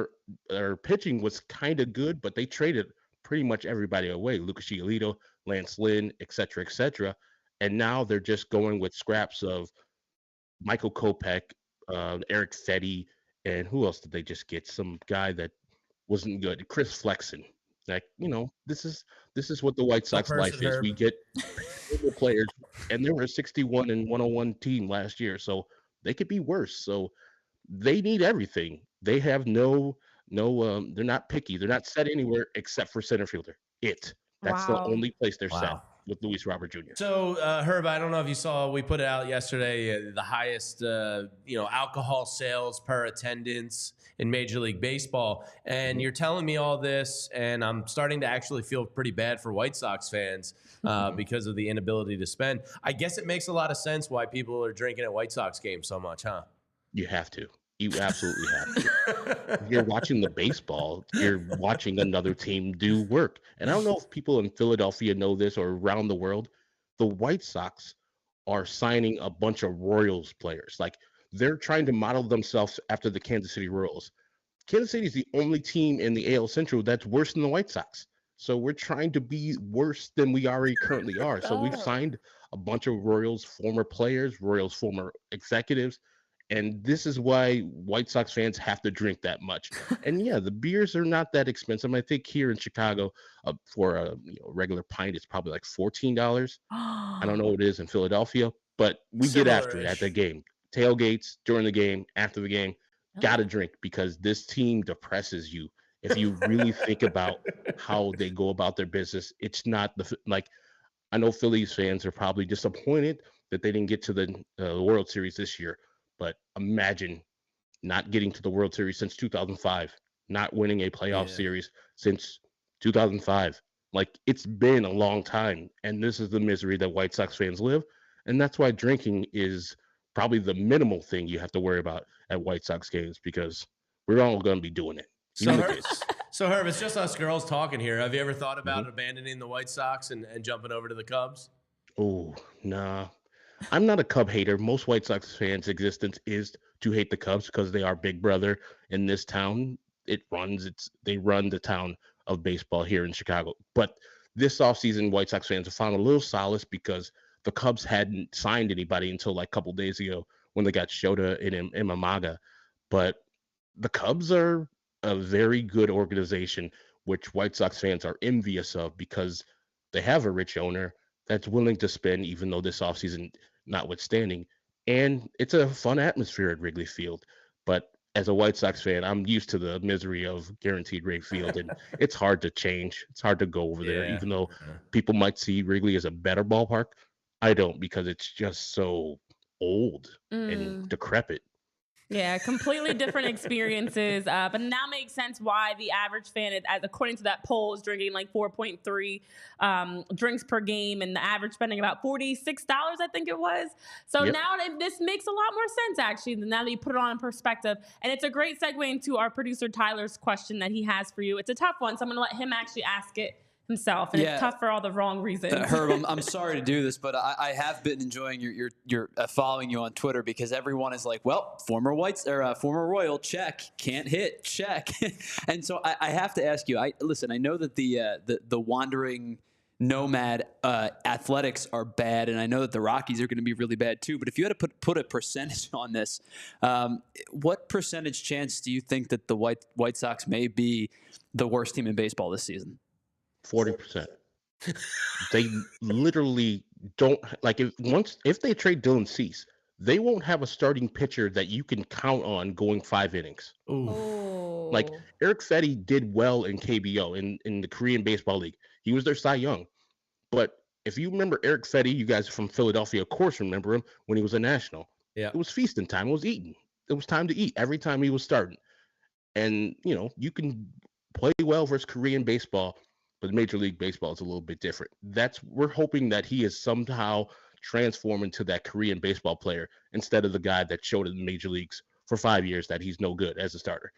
their pitching was kind of good, but they traded pretty much everybody away. Lucas Giolito, Lance Lynn, et cetera, and now they're just going with scraps of Michael Kopech, Eric Fetty, and who else did they just get? Some guy that wasn't good. Chris Flexen. Like, this is what the White Sox person, life is. Herb. We get terrible players, and they were a 61 and 101 team last year, so they could be worse. So they need everything. They have they're not picky. They're not set anywhere except for center fielder. That's the Wow. only place they're set Wow. with Luis Robert Jr. So, Herb, I don't know if you saw, we put it out yesterday, the highest, alcohol sales per attendance in Major League Baseball. And you're telling me all this, and I'm starting to actually feel pretty bad for White Sox fans because of the inability to spend. I guess it makes a lot of sense why people are drinking at White Sox games so much, huh? You have to. You absolutely have to. If you're watching the baseball, you're watching another team do work. And I don't know if people in Philadelphia know this or around the world. The White Sox are signing a bunch of Royals players. Like, they're trying to model themselves after the Kansas City Royals. Kansas City is the only team in the AL Central that's worse than the White Sox. So we're trying to be worse than we already currently are. So we've signed a bunch of Royals former players, Royals former executives. And this is why White Sox fans have to drink that much. And yeah, the beers are not that expensive. I think here in Chicago, for a regular pint, it's probably like $14. I don't know what it is in Philadelphia, but we get after it at the game. Tailgates, during the game, after the game, gotta drink, because this team depresses you. If you really think about how they go about their business, it's not I know Phillies fans are probably disappointed that they didn't get to the World Series this year. But imagine not getting to the World Series since 2005, not winning a playoff series since 2005. Like, it's been a long time, and this is the misery that White Sox fans live. And that's why drinking is probably the minimal thing you have to worry about at White Sox games, because we're all going to be doing it. So, Herb, it's just us girls talking here. Have you ever thought about abandoning the White Sox and jumping over to the Cubs? Oh, nah. I'm not a Cub hater. Most White Sox fans' existence is to hate the Cubs because they are big brother in this town. They run the town of baseball here in Chicago. But this offseason, White Sox fans have found a little solace because the Cubs hadn't signed anybody until like a couple days ago when they got Shota and Imamaga. But the Cubs are a very good organization, which White Sox fans are envious of because they have a rich owner that's willing to spend, even though this offseason notwithstanding. And it's a fun atmosphere at Wrigley Field. But as a White Sox fan, I'm used to the misery of guaranteed rate field, and it's hard to change. It's hard to go over there, even though people might see Wrigley as a better ballpark. I don't, because it's just so old and decrepit. Yeah, completely different experiences. But now makes sense why the average fan, according to that poll, is drinking like 4.3 drinks per game, and the average spending about $46, I think it was. So now this makes a lot more sense, actually, now that you put it on in perspective. And it's a great segue into our producer Tyler's question that he has for you. It's a tough one, so I'm going to let him actually ask it himself, and it's tough for all the wrong reasons. Herb, I'm sorry to do this, but I have been enjoying your following you on Twitter, because everyone is like, well, former Royal, check, can't hit, check. And so I have to ask you, I know that the wandering nomad athletics are bad, and I know that the Rockies are going to be really bad too, but if you had to put a percentage on this, what percentage chance do you think that the White Sox may be the worst team in baseball this season? 40%. They literally don't, like, if they trade Dylan Cease, they won't have a starting pitcher that you can count on going 5 innings. Ooh. Like, Eric Fetty did well in KBO, in the Korean Baseball League. He was their Cy Young. But if you remember Eric Fetty, you guys from Philadelphia, of course, remember him when he was a national. Yeah. It was feasting time. It was eating. It was time to eat every time he was starting. And, you can play well versus Korean baseball, but Major League Baseball is a little bit different. We're hoping that he is somehow transformed into that Korean baseball player instead of the guy that showed in the major leagues for 5 years that he's no good as a starter.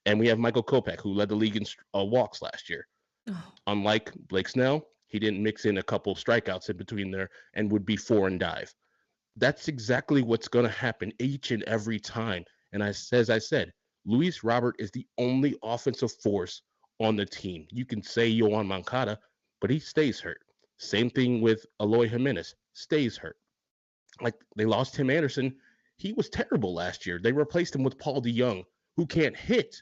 And we have Michael Kopech, who led the league in walks last year. Unlike Blake Snell, he didn't mix in a couple of strikeouts in between there and would be 4 and dive. That's exactly what's going to happen each and every time. And as I said, Luis Robert is the only offensive force on the team. You can say Yohan Moncada, but he stays hurt. Same thing with Eloy Jimenez, stays hurt. Like, they lost Tim Anderson. He was terrible last year. They replaced him with Paul DeJong, who can't hit.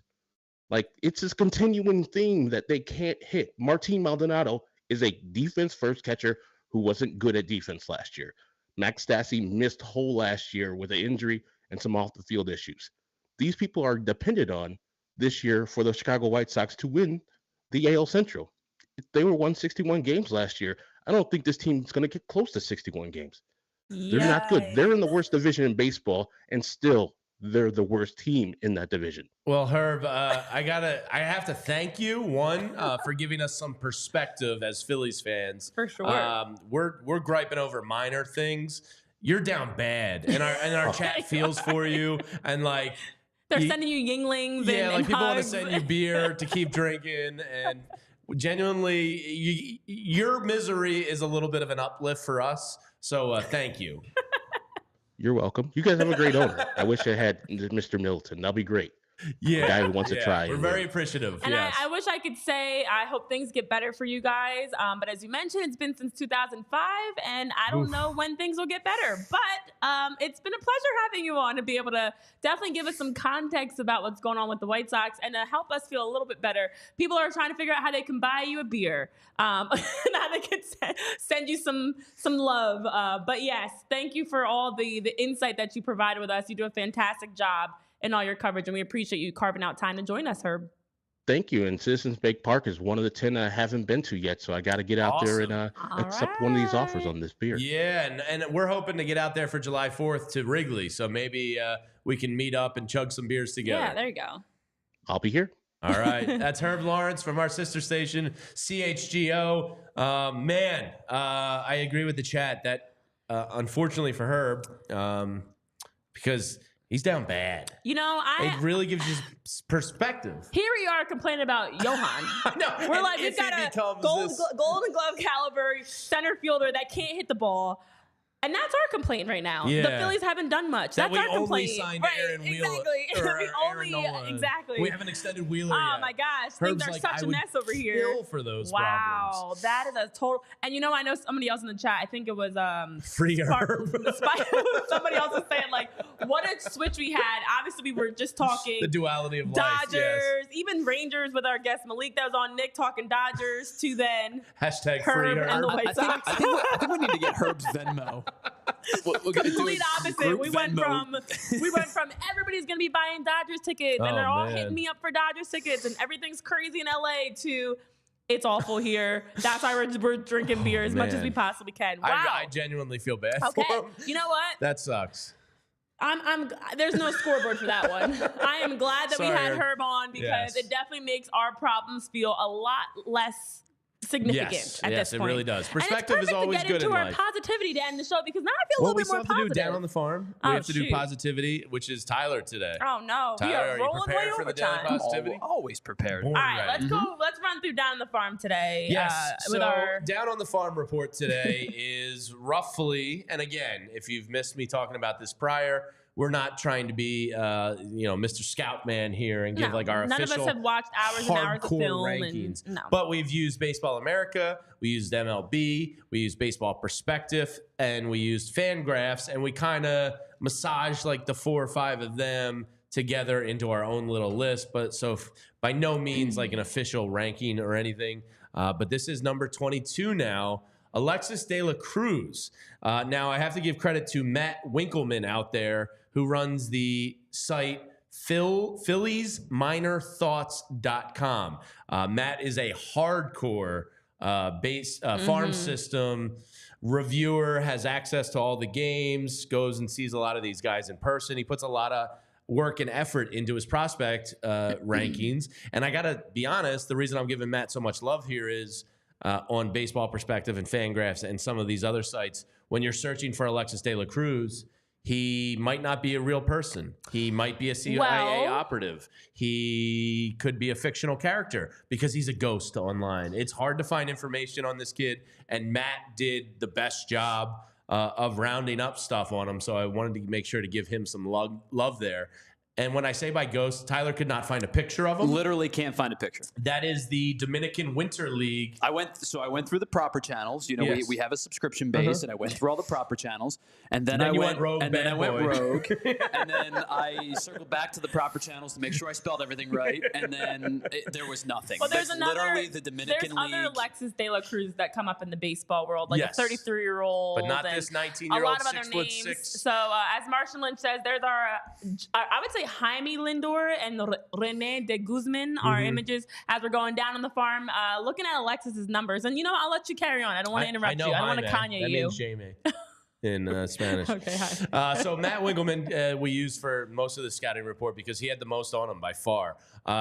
Like, it's this continuing theme that they can't hit. Martin Maldonado is a defense-first catcher who wasn't good at defense last year. Max Stassi missed whole last year with an injury and some off-the-field issues. These people are dependent on this year for the Chicago White Sox to win the AL Central. They were won 61 games last year. I don't think this team is going to get close to 61 games. They're not good. They're in the worst division in baseball, and still they're the worst team in that division. Well, Herb, I have to thank you, for giving us some perspective as Phillies fans. For sure. We're griping over minor things. You're down bad, and our chat feels for you, and like they're sending you Yinglings. Yeah, and like people want to hugs. send you beer to keep drinking, and genuinely, your misery is a little bit of an uplift for us. So thank you. You're welcome. You guys have a great owner. I wish I had Mr. Middleton. That'll be great. Yeah, a guy who wants to try. We're very appreciative. And yes. I wish I could say I hope things get better for you guys. But as you mentioned, it's been since 2005, and I don't know when things will get better. But it's been a pleasure having you on to be able to definitely give us some context about what's going on with the White Sox and to help us feel a little bit better. People are trying to figure out how they can buy you a beer, and how they can send you some love. But yes, thank you for all the insight that you provided with us. You do a fantastic job in all your coverage, and we appreciate you carving out time to join us, Herb. Thank you. And Citizens Bank Park is one of the 10 I haven't been to yet, so I got to get out there and accept one of these offers on this beer. Yeah, and we're hoping to get out there for July 4th to Wrigley, so maybe we can meet up and chug some beers together. Yeah, there you go. I'll be here. All right. That's Herb Lawrence from our sister station, CHGO. I agree with the chat that, unfortunately for Herb, because he's down bad. You know, it really gives you perspective. Here we are complaining about Johan. I know. We're like, we've got a Golden Glove caliber center fielder that can't hit the ball. And that's our complaint right now. Yeah. The Phillies haven't done much. That's our complaint. We signed right, Aaron Wheeler. Exactly. Exactly. We haven't extended Wheeler yet. Oh my gosh. Herb's Things are such a mess over here. Kill for those problems. Wow. That is a total. And you know, I know somebody else in the chat. I think it was Free Herb. Somebody else was saying, like, what a switch we had. Obviously, we were just talking the duality of Dodgers, life, even Rangers with our guest Malik that was on Nick talking Dodgers to then #Free Herb and the White Sox. I think we need to get Herb's Venmo. Complete opposite. We went from everybody's gonna be buying Dodgers tickets and they're all hitting me up for Dodgers tickets and everything's crazy in LA to it's awful here. That's why we're drinking beer as much as we possibly can. Wow. I genuinely feel bad for him. You know what? That sucks. There's no scoreboard for that one. I am glad that we had Herb on because it definitely makes our problems feel a lot less significant at this point. Yes, it really does. Perspective is always good in life. And it's perfect to get into our positivity to end the show because now I feel a little bit more positive. We still have to do Down on the Farm. We have to do positivity, which is Tyler today. Oh, no. Tyler, we are rolling way for overtime. the daily positivity? Always prepared. All right, let's go. Let's run through Down on the Farm today. Yes. So Down on the Farm report today is roughly, and again, if you've missed me talking about this prior, we're not trying to be, Mr. Scoutman here and give like our official none of us have watched hours and hours of film rankings. No. But we've used Baseball America, we used MLB, we used Baseball Perspective, and we used Fangraphs, and we kind of massaged like the 4 or 5 of them together into our own little list. But by no means like an official ranking or anything. But this is number 22 now. Alexis De La Cruz. Now, I have to give credit to Matt Winkleman out there who runs the site PhilliesMinorThoughts.com. Matt is a hardcore farm system reviewer, has access to all the games, goes and sees a lot of these guys in person. He puts a lot of work and effort into his prospect rankings. And I got to be honest, the reason I'm giving Matt so much love here is on Baseball Perspective and Fangraphs and some of these other sites, when you're searching for Alexis De La Cruz, he might not be a real person. He might be a CIA operative. He could be a fictional character because he's a ghost online. It's hard to find information on this kid, and Matt did the best job of rounding up stuff on him, so I wanted to make sure to give him some love there. And when I say by ghost, Tyler could not find a picture of him. Literally can't find a picture. That is the Dominican Winter League. I went through the proper channels. You know, Yes. we have a subscription base, and I went through all the proper channels, and then, Then I you went went rogue, and then bad I went boy. rogue, and then I circled back to the proper channels to make sure I spelled everything right, and then there was nothing. Well, there's That's another. literally the Dominican There's League. other Alexis De La Cruz that come up in the baseball world, like Yes. a 33-year-old, But not and this a 19-year-old, lot of other 6'6". names. So as Marshall Lynch says, there's our, I would say Jaime Lindor and Renee de Guzman are images as we're going down on the farm, looking at Alexis's numbers. And I'll let you carry on. I don't want to interrupt you. I don't want to Kanye that you. means Jamie in Spanish. Okay, hi. So Matt Winkelman, we used for most of the scouting report because he had the most on him by far.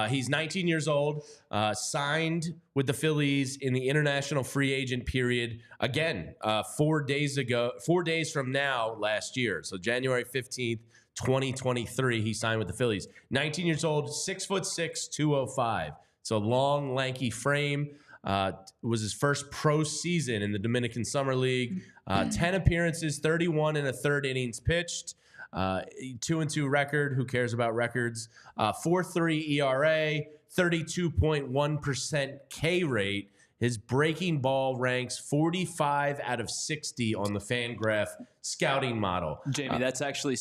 He's 19 years old, signed with the Phillies in the international free agent period. Again, 4 days from now last year. So January 15th, 2023, he signed with the Phillies. 19 years old, 6'6", 205. So long, lanky frame. It was his first pro season in the Dominican Summer League. 10 appearances, 31 and a third innings pitched. 2-2 record. Who cares about records? 4.3 ERA, 32.1% K rate. His breaking ball ranks 45 out of 60 on the FanGraph scouting model. Jamie, that's actually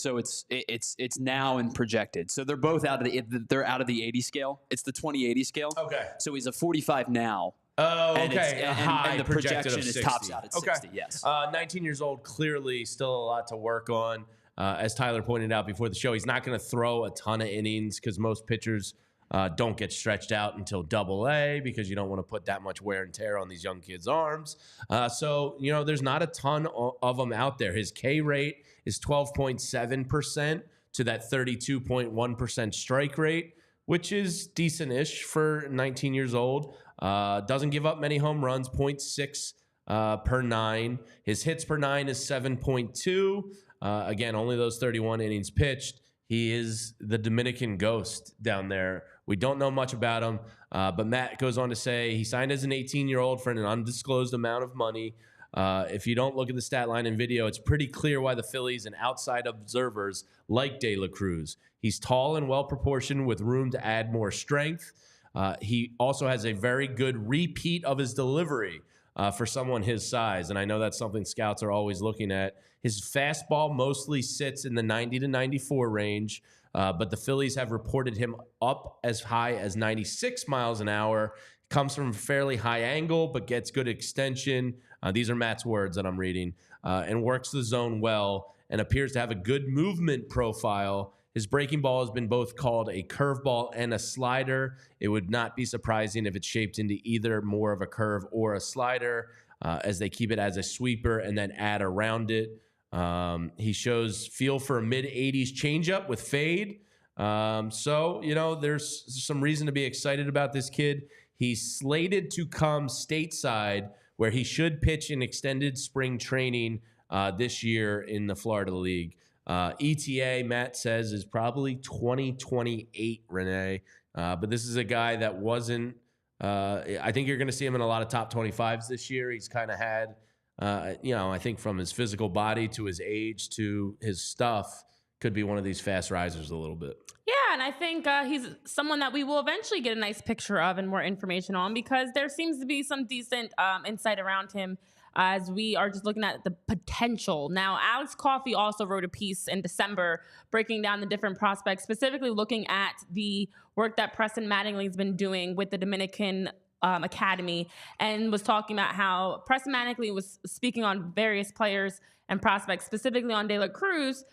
it's now and projected. So they're both out of the 80 scale. It's the 2080 scale. Okay. So he's a 45 now. Oh, And okay. and the projected projection of is 60. tops out at 60. Yes. 19 years old, clearly still a lot to work on. As Tyler pointed out before the show, he's not going to throw a ton of innings because most pitchers don't get stretched out until AA because you don't want to put that much wear and tear on these young kids' arms. So, there's not a ton of them out there. His K rate is 12.7% to that 32.1% strike rate, which is decent-ish for 19 years old. Doesn't give up many home runs, 0.6 per 9. His hits per 9 is 7.2. Again, only those 31 innings pitched. He is the Dominican ghost down there. We don't know much about him, but Matt goes on to say he signed as an 18-year-old for an undisclosed amount of money. If you don't look at the stat line and video, it's pretty clear why the Phillies and outside observers like De La Cruz. He's tall and well-proportioned with room to add more strength. He also has a very good repeat of his delivery for someone his size, and I know that's something scouts are always looking at. His fastball mostly sits in the 90 to 94 range, but the Phillies have reported him up as high as 96 miles an hour. Comes from a fairly high angle, but gets good extension. These are Matt's words that I'm reading, and works the zone well and appears to have a good movement profile. His breaking ball has been both called a curveball and a slider. It would not be surprising if it's shaped into either more of a curve or a slider, as they keep it as a sweeper and then add around it. He shows feel for a mid-80s changeup with fade. So, there's some reason to be excited about this kid. He's slated to come stateside, where he should pitch in extended spring training this year in the Florida League. ETA, Matt says, is probably 2028, Renee. But this is a guy that wasn't I think you're going to see him in a lot of top 25s this year. He's kind of had, I think from his physical body to his age to his stuff, could be one of these fast risers a little bit. Yeah, and I think he's someone that we will eventually get a nice picture of and more information on, because there seems to be some decent insight around him as we are just looking at the potential. Now, Alex Coffey also wrote a piece in December breaking down the different prospects, specifically looking at the work that Preston Mattingly's been doing with the Dominican Academy, and was talking about how Preston Mattingly was speaking on various players and prospects, specifically on De La Cruz,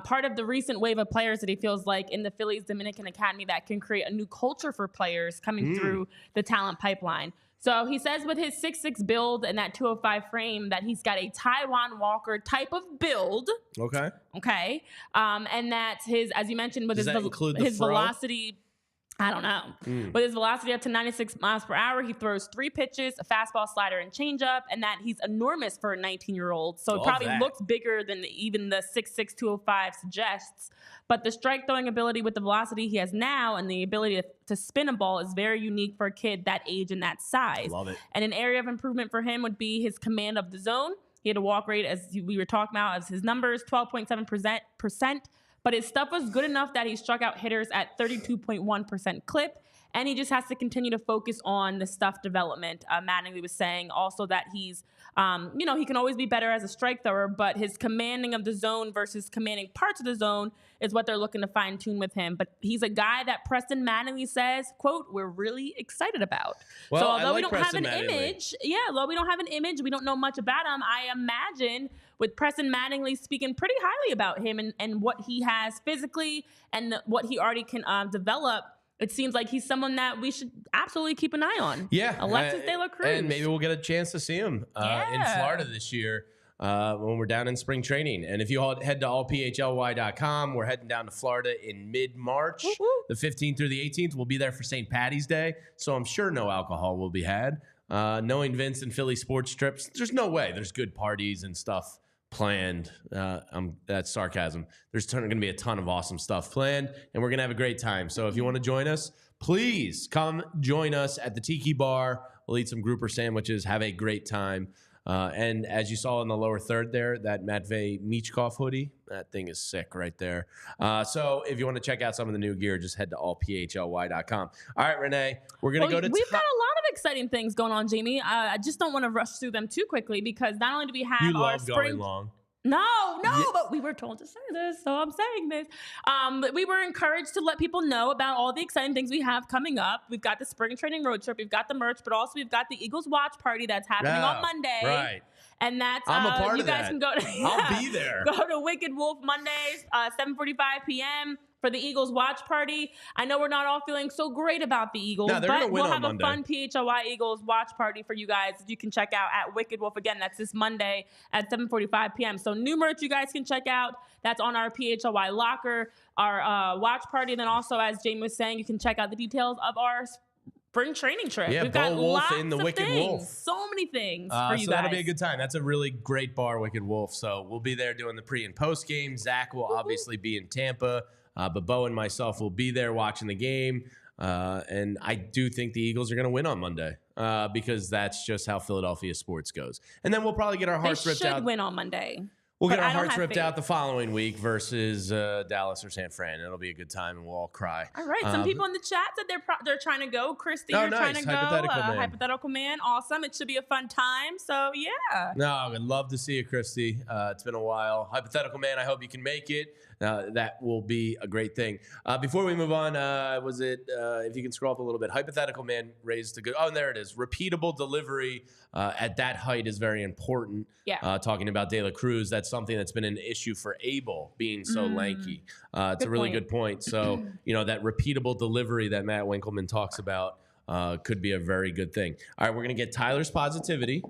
part of the recent wave of players that he feels like in the Phillies Dominican Academy that can create a new culture for players coming through the talent pipeline. So he says with his 6'6" build and that 205 frame that he's got a Taiwan Walker type of build. Okay. Okay. And that his, as you mentioned, with Does that include the his fro? Velocity, I don't know. With his velocity up to 96 miles per hour, he throws 3 pitches, a fastball, slider, and changeup, and that he's enormous for a 19-year-old. So it probably looks bigger than even the 6'6", 205 suggests. But the strike throwing ability with the velocity he has now and the ability to spin a ball is very unique for a kid that age and that size. Love it. And an area of improvement for him would be his command of the zone. He had a walk rate, as we were talking about, as his numbers, 12.7%, but his stuff was good enough that he struck out hitters at 32.1% clip. And he just has to continue to focus on the stuff development. Mattingly was saying also that he's, he can always be better as a strike thrower, but his commanding of the zone versus commanding parts of the zone is what they're looking to fine tune with him. But he's a guy that Preston Mattingly says, quote, we're really excited about. Well, so although like we don't Preston have an image, we don't know much about him. I imagine with Preston Mattingly speaking pretty highly about him and what he has physically and what he already can develop, it seems like he's someone that we should absolutely keep an eye on. Yeah. Alexis De La Cruz. And maybe we'll get a chance to see him in Florida this year when we're down in spring training. And if you all head to allphly.com, we're heading down to Florida in mid-March, the 15th through the 18th. We'll be there for St. Patty's Day, so I'm sure no alcohol will be had. Knowing Vince and Philly sports trips, there's no way there's good parties and stuff planned. That's sarcasm. There's going to be a ton of awesome stuff planned, and we're going to have a great time. So if you want to join us, please come join us at the Tiki Bar. We'll eat some grouper sandwiches, have a great time. And as you saw in the lower third there, that Matvey Michkov hoodie, that thing is sick right there. So if you want to check out some of the new gear, just head to allphly.com. All right, Renee, we're going to go to... We've got a lot of exciting things going on, Jamie. I just don't want to rush through them too quickly because not only do we have our spring... going long. No, but we were told to say this, so I'm saying this. But we were encouraged to let people know about all the exciting things we have coming up. We've got the spring training road trip, we've got the merch, but also weve got the Eagles watch party that's happening on Monday. Right. And that's I'm a part you of guys that. Can go to I'll be there. Go to Wicked Wolf Mondays, 7:45 p.m. for the Eagles watch party. I know we're not all feeling so great about the Eagles, No, they're gonna but win we'll on have Monday. a fun PHLY Eagles watch party for you guys. You can check out at Wicked Wolf. Again, that's this Monday at 7:45 p.m. So new merch you guys can check out. That's on our PHLY locker, our watch party. And then also, as Jamie was saying, you can check out the details of our spring training trip. Yeah, We've got Bo Wolf lots in the of Wicked things. Wolf. So many things for you so guys. that'll be a good time. That's a really great bar, Wicked Wolf. So we'll be there doing the pre and post game. Zach will obviously be in Tampa, but Bo and myself will be there watching the game. And I do think the Eagles are going to win on Monday because that's just how Philadelphia sports goes. And then we'll probably get our hearts ripped out. They should win on Monday. We'll get But our I don't hearts have ripped faith. out the following week versus Dallas or San Fran. It'll be a good time, and we'll all cry. All right. Some people in the chat said they're trying to go. Christy, you're trying to go. Hypothetical man. Awesome. It should be a fun time. So, yeah. No, I'd love to see you, Christy. It's been a while. Hypothetical man, I hope you can make it. That will be a great thing. Before we move on, if you can scroll up a little bit, Hypothetical man raised a good, and there it is. Repeatable delivery at that height is very important. Yeah. Talking about De La Cruz, that's something that's been an issue for Abel being so lanky. It's a really good point. So, that repeatable delivery that Matt Winkleman talks about could be a very good thing. All right, we're going to get Tyler's positivity.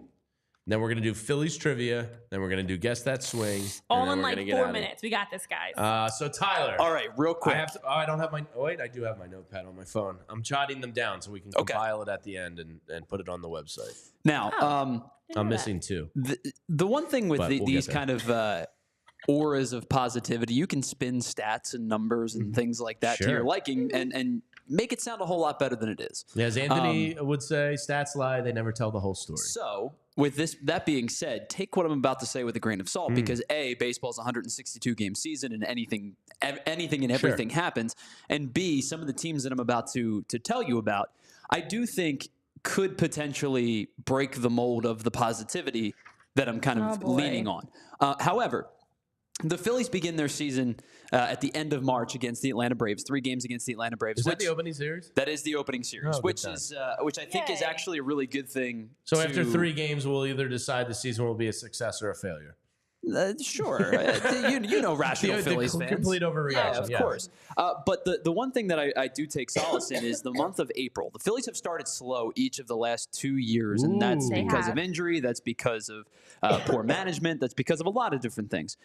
Then we're going to do Phillies trivia. Then we're going to do Guess That Swing. All in like 4 minutes. We got this, guys. So, Tyler. All right, real quick. I don't have my... Oh, wait, I do have my notepad on my phone. I'm jotting them down so we can compile it at the end and put it on the website. Now, I'm missing two. The one thing with We'll these kind of auras of positivity, you can spin stats and numbers and things like that to your liking and make it sound a whole lot better than it is. Yeah, as Anthony would say, stats lie, they never tell the whole story. So, with that being said, take what I'm about to say with a grain of salt because A, baseball's a 162-game season and anything and everything happens. And B, some of the teams that I'm about to tell you about, I do think could potentially break the mold of the positivity that I'm kind of leaning on. However, the Phillies begin their season at the end of March against the Atlanta Braves. 3 games against the Atlanta Braves. Is that the opening series? That is the opening series, Oh, which I think is actually a really good thing. So after 3 games, we'll either decide the season will be a success or a failure. Sure. you know rational Phillies fans. Complete overreaction. Yeah, of course. But the one thing that I do take solace in is the month of April. The Phillies have started slow each of the last 2 years, and that's because of injury. That's because of poor management. That's because of a lot of different things.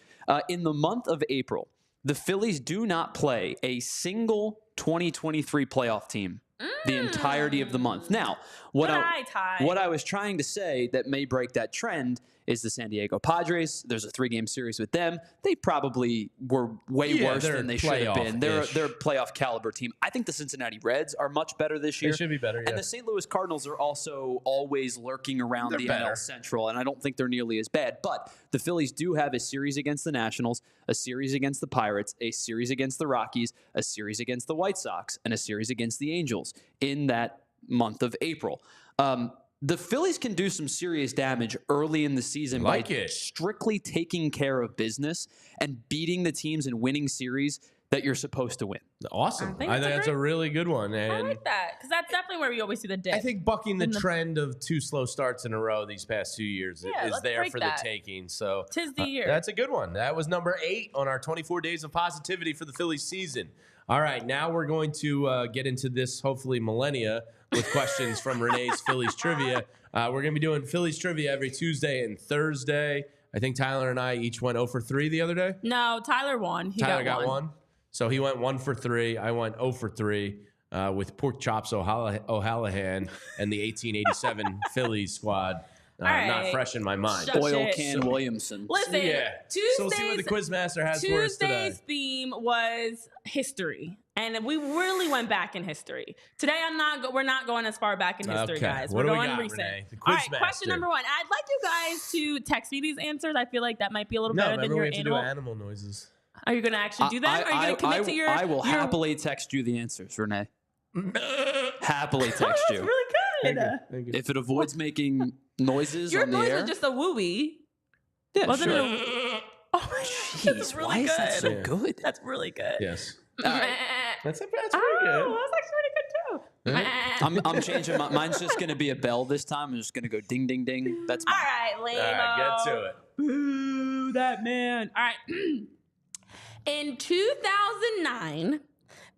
In the month of April, the Phillies do not play a single 2023 playoff team the entirety of the month. Now, what I was trying to say that may break that trend is the San Diego Padres. There's a 3-game series with them. They probably were way worse than they should have been. They're a playoff caliber team. I think the Cincinnati Reds are much better this year. They should be better, yeah. And the St. Louis Cardinals are also always lurking around the NL Central, and I don't think they're nearly as bad. But the Phillies do have a series against the Nationals, a series against the Pirates, a series against the Rockies, a series against the White Sox, and a series against the Angels in that month of April. The Phillies can do some serious damage early in the season by strictly taking care of business and beating the teams and winning series that you're supposed to win. Awesome. I think that's a really good one. And I like that because that's definitely where we always see the dip. I think bucking the trend of 2 slow starts in a row these past 2 years is there for the taking. So 'tis the year. That's a good one. That was number 8 on our 24 days of positivity for the Phillies season. All right, now we're going to get into this, hopefully millennia, with questions from Renee's Phillies trivia. We're going to be doing Phillies trivia every Tuesday and Thursday. I think Tyler and I each went 0 for 3 the other day. No, Tyler won. Tyler got one. So he went 1 for 3. I went 0 for 3 with Pork Chops O'Hallahan and the 1887 Phillies squad. Not fresh in my mind. Oil Can Williamson. Listen, Tuesdays, so we'll see what the Quizmaster has for us today. Tuesday's theme was history. And we really went back in history. Today, we're not going as far back in history, guys. We're going recent. Renee? All right, question number 1. I'd like you guys to text me these answers. I feel like that might be a little better than your we have to do animal noises. Are you going to actually do that? Are you going to commit to your... I will happily text you the answers, Renee. Happily text you. That's really good. Thank you. If it avoids making noises Your on the noise air. was just a wooey. Yeah, Wasn't sure. it a... Jeez, really why is that so good. good? That's really good. Yes. That's pretty good. That's actually pretty good, too. I'm changing. Mine's just going to be a bell this time. I'm just going to go ding, ding, ding. That's mine. All right, lame-o. All right, get to it. Boo, that man. All right. In 2009,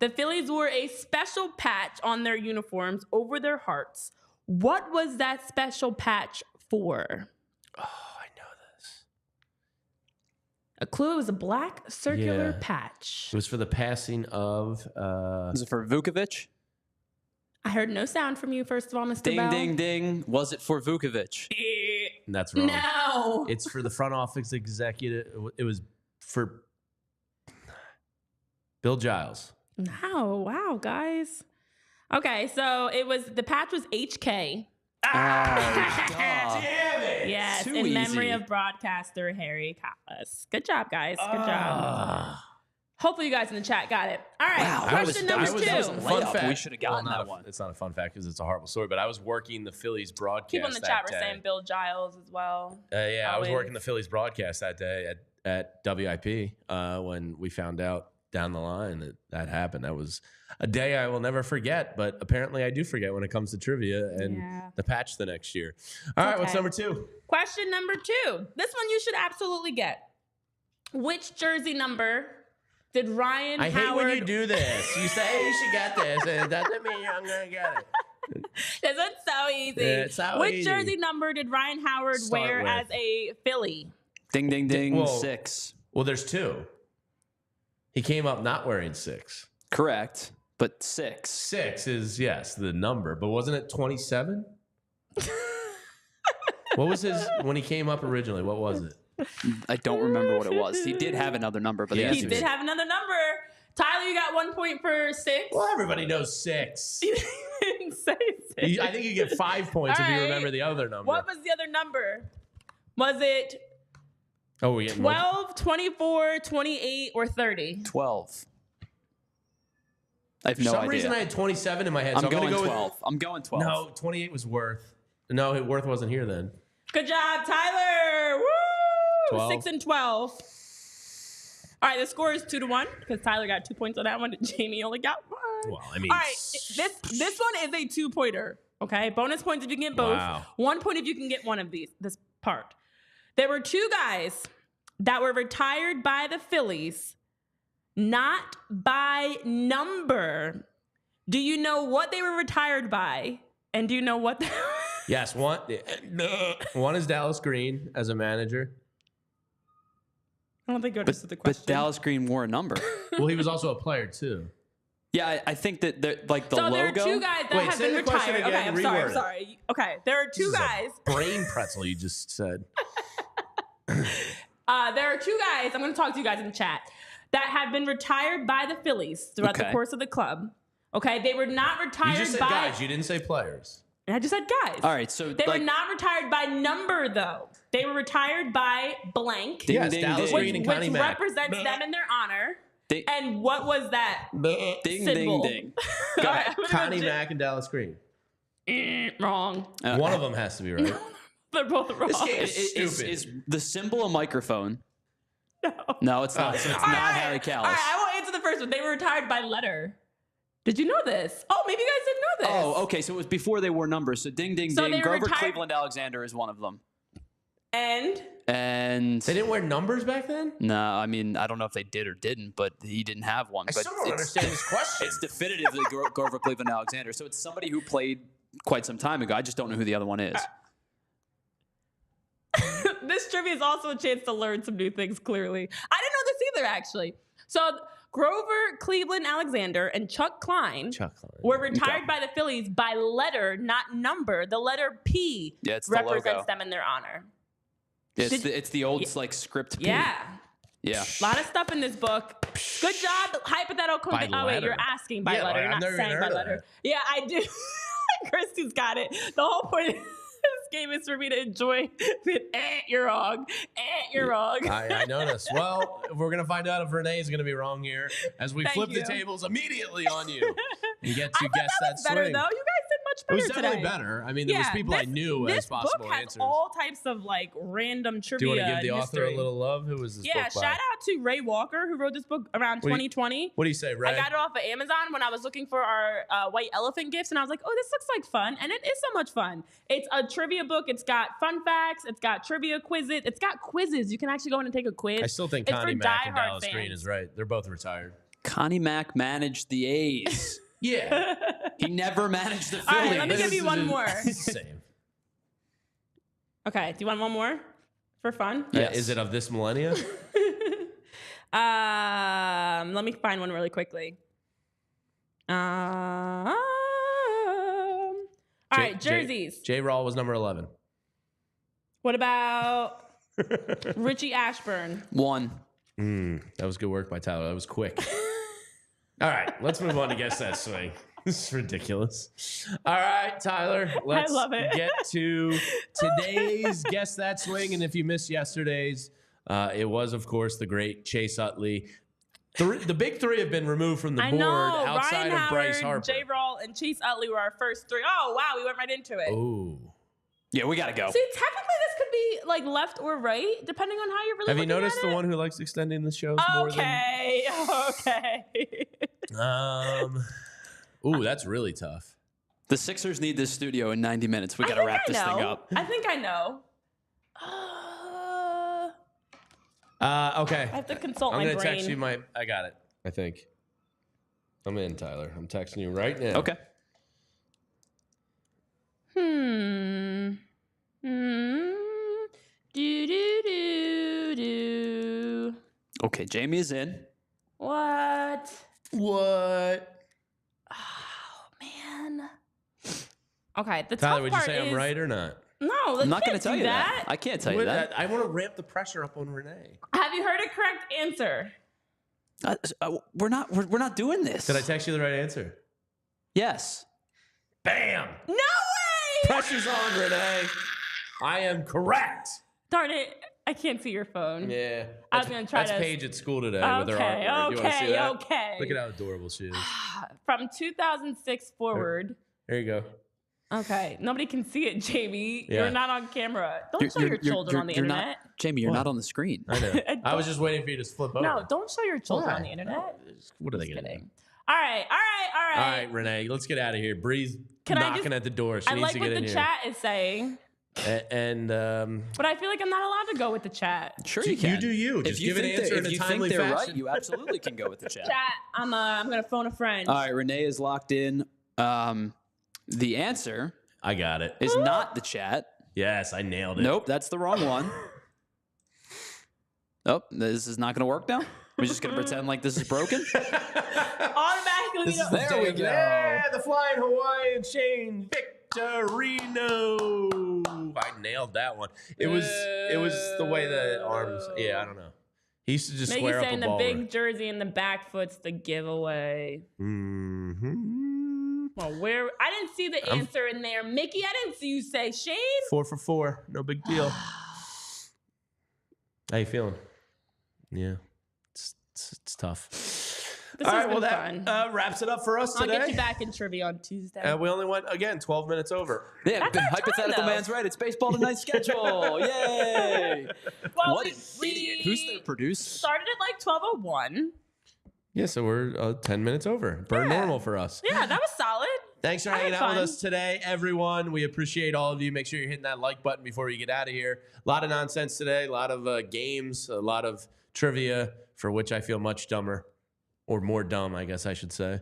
the Phillies wore a special patch on their uniforms over their hearts. What was that special patch for? Oh, I know this. A clue, it was a black circular patch. It was for the passing of... Was it for Vukovic? I heard no sound from you, first of all, Mr. Ding, Bell. ding, ding. Was it for Vukovic? That's wrong. No. It's for the front office executive. It was for Bill Giles. No. Wow, guys. Okay, so the patch was HK. Damn it. Yes, Too in memory easy. of broadcaster Harry Collis. Good job, guys. Good job. Hopefully you guys in the chat got it. All right, Wow, question number 2. Fun fact. We should have gotten that one. It's not a fun fact because it's a horrible story, but I was working the Phillies broadcast People in the chat were saying Bill Giles as well. Yeah, I was working the Phillies broadcast that day at WIP when we found out down the line that happened. That was a day I will never forget, but apparently I do forget when it comes to trivia and the patch the next year. All right, what's number 2? Question number 2. This one you should absolutely get. Which jersey number did Ryan Howard... I hate when you do this. You say you should get this, and it doesn't mean I'm going to get it. This one's so easy. Yeah, it's so Which easy. jersey number did Ryan Howard wear as a Philly? Ding, ding, ding. Well, 6. Well, there's 2. He came up not wearing 6. Correct, but 6. 6 is, yes, the number, but wasn't it 27? What was his, when he came up originally, what was it? I don't remember what it was. He did have another number, but Yeah, He did have another number. Tyler, you got 1 point for 6. Well, everybody knows 6. You didn't say 6. I think you get 5 points if you All right. remember the other number. What was the other number? Was it Oh, we're getting 12, 24, 28, or 30? 12. I have For no some idea. reason, I had 27 in my head. I'm so going I'm gonna go 12. I'm going 12. No, 28 was Worth. No, Worth wasn't here then. Good job, Tyler. Woo! 12. 6 and 12. All right, the score is 2-1 because Tyler got 2 points on that one. Jamie only got 1. Well, I mean, all right, this one is a 2-pointer. Okay, bonus points if you can get both. Wow. 1 point if you can get one of this part. There were 2 guys that were retired by the Phillies, not by number. Do you know what they were retired by? And do you know what? yes, one is Dallas Green as a manager. I don't think you understood the question. But Dallas Green wore a number. Well, he was also a player too. Yeah, I think that the so logo. there are 2 guys that have say been the question retired. again, Okay, I'm reword it. sorry. Okay, there are 2 guys. Brain pretzel you just said. There are two guys, I'm going to talk to you guys in the chat, that have been retired by the Phillies throughout the course of the club. Okay, they were not retired You just said guys, you didn't say players. I just said guys. All right, so they were not retired by number, though. They were retired by blank. Yes, Dallas Green and Connie Mack. Which represents them in their honor. And what was that symbol? Ding. Go ahead. Connie Mack and Dallas Green. Wrong. One of them has to be right. They're both wrong. This game is stupid. Is the symbol a microphone? No. No, it's not. It's not Harry Callis. All right, I won't answer the first one. They were retired by letter. Did you know this? Oh, maybe you guys didn't know this. Oh, okay. So it was before they wore numbers. So ding. Grover Cleveland Alexander is one of them. And they didn't wear numbers back then? No, I mean, I don't know if they did or didn't, but he didn't have one. I still don't understand this question. It's definitively Grover Cleveland Alexander. So it's somebody who played quite some time ago. I just don't know who the other one is. This trivia is also a chance to learn some new things, clearly. I didn't know this either, actually. So Grover Cleveland Alexander and Chuck Klein were retired by the Phillies by letter, not number. The letter P represents them in their honor. It's the old script P. Yeah. Yeah. A lot of stuff in this book. Good job, hypothetical. Oh, wait, you're asking by letter. You're not saying by letter. Yeah, I do. Christy's got it. The whole point of this game is for me to enjoy it. You're wrong. You're wrong. I noticed. Well, we're going to find out if Renee is going to be wrong here as we flip the tables immediately on you. You get to guess that swing. Better, though. You guys did much better. It was definitely better. I mean, there was people I knew as possible answers. This book has all types of random trivia. Do you want to give the author a little love? Who was this book by? Shout out to Ray Walker, who wrote this book around 2020. What do you say, Ray? I got it off of Amazon when I was looking for our white elephant gifts, and I was like, oh, this looks like fun. And it is so much fun. It's a trivia book. It's got fun facts. It's got trivia quizzes. It's got quizzes. You can actually go in and take a quiz. I still think Connie Mack and Dallas Green is right. They're both retired. Connie Mack managed the A's. Yeah. He never managed the Phillies. All right, let me give you one more. Same. Okay, do you want one more for fun? Yes. Is it of this millennia? Let me find one really quickly. All right, jerseys. J-Rawl was number 11. What about Richie Ashburn? 1. That was good work by Tyler. That was quick. All right, let's move on to Guess That Swing. This is ridiculous. All right, Tyler, let's get to today's Guess That Swing. And if you missed yesterday's, it was, of course, the great Chase Utley. The big three have been removed from the board outside Ryan of Bryce Howard, Harper. J-Rawl, and Chase Utley were our first three. Oh, wow, we went right into it. Ooh. Yeah, we got to go. See, technically this could be left or right, depending on how you're really Have you looking noticed at the one who likes extending the shows more than... Okay. Ooh, that's really tough. The Sixers need this studio in 90 minutes. We got to wrap this thing up. I think I know. Okay. I have to consult my brain. I'm going to text you I got it, I think. I'm in, Tyler. I'm texting you right now. Okay. Okay, Jamie is in. What? Oh, man. Okay, the Tyler, tough would part you say is, I'm right or not? No, I'm not going to tell you that. I can't tell you that. I want to ramp the pressure up on Renee. Have you heard a correct answer? We're not doing this. Did I text you the right answer? Yes. Bam! No way! Pressure's on, Renee. I am correct. Darn it. I can't see your phone. Yeah. I was going to try to... That's Paige at school today with her artwork. You want to see that? Okay. Look at how adorable she is. From 2006 forward. There you go. Okay. Nobody can see it, Jamie. Yeah. You're not on camera. Don't show your children on the internet. Jamie, you're not on the screen. I know. I was just waiting for you to flip over. No, don't show your children on the internet. What are they going to do? All right. All right, Renee, let's get out of here. Bree's knocking at the door. She needs to get in here. I like what the chat is saying. But I feel like I'm not allowed to go with the chat. Sure you can. You do you. Just give an answer in a timely fashion. Right, you absolutely can go with the chat. Chat, I'm going to phone a friend. All right, Renee is locked in. The answer... I got it. Is not the chat. Yes, I nailed it. Nope, that's the wrong one. Oh, this is not going to work now? We're just going to pretend like this is broken? Automatically. There we go. Yeah, the Flying Hawaiian Chain Victorino. I nailed that one. It was the way the arms. Yeah, I don't know. He used to just square up a ball. The big jersey in the back foot's the giveaway. Mm-hmm. Well, I didn't see the answer in there. Mickey, I didn't see you say Shane. 4 for 4. No big deal. How you feeling? Yeah. It's tough. This All has right, well, been that fun. wraps it up for us today. I'll get you back in trivia on Tuesday. We only went, again, 12 minutes over. Yeah, That's our hypothetical time, though. man's right. It's baseball tonight schedule. Yay! Well, What an idiot. Who's their producer? Started at like 12:01. Yeah, so we're 10 minutes over. Burn normal for us. Yeah, that was solid. Thanks for I hanging had out with fun. us today, everyone. We appreciate all of you. Make sure you're hitting that like button before you get out of here. A lot of nonsense today, a lot of games, a lot of trivia, for which I feel much dumber. Or more dumb, I guess I should say.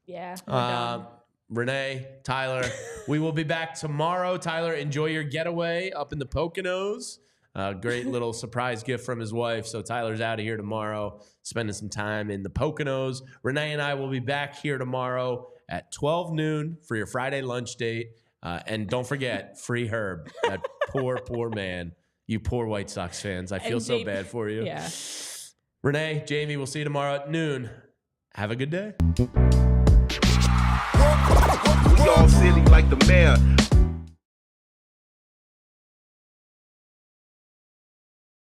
Yeah. we're done. Renee, Tyler, we will be back tomorrow. Tyler, enjoy your getaway up in the Poconos. Great little surprise gift from his wife. So Tyler's out of here tomorrow, spending some time in the Poconos. Renee and I will be back here tomorrow at 12 noon for your Friday lunch date. And don't forget, free Herb, that poor man. You poor White Sox fans. I feel so bad for you. Yeah. Renee, Jamie, we'll see you tomorrow at noon. Have a good day. We all silly like the mayor.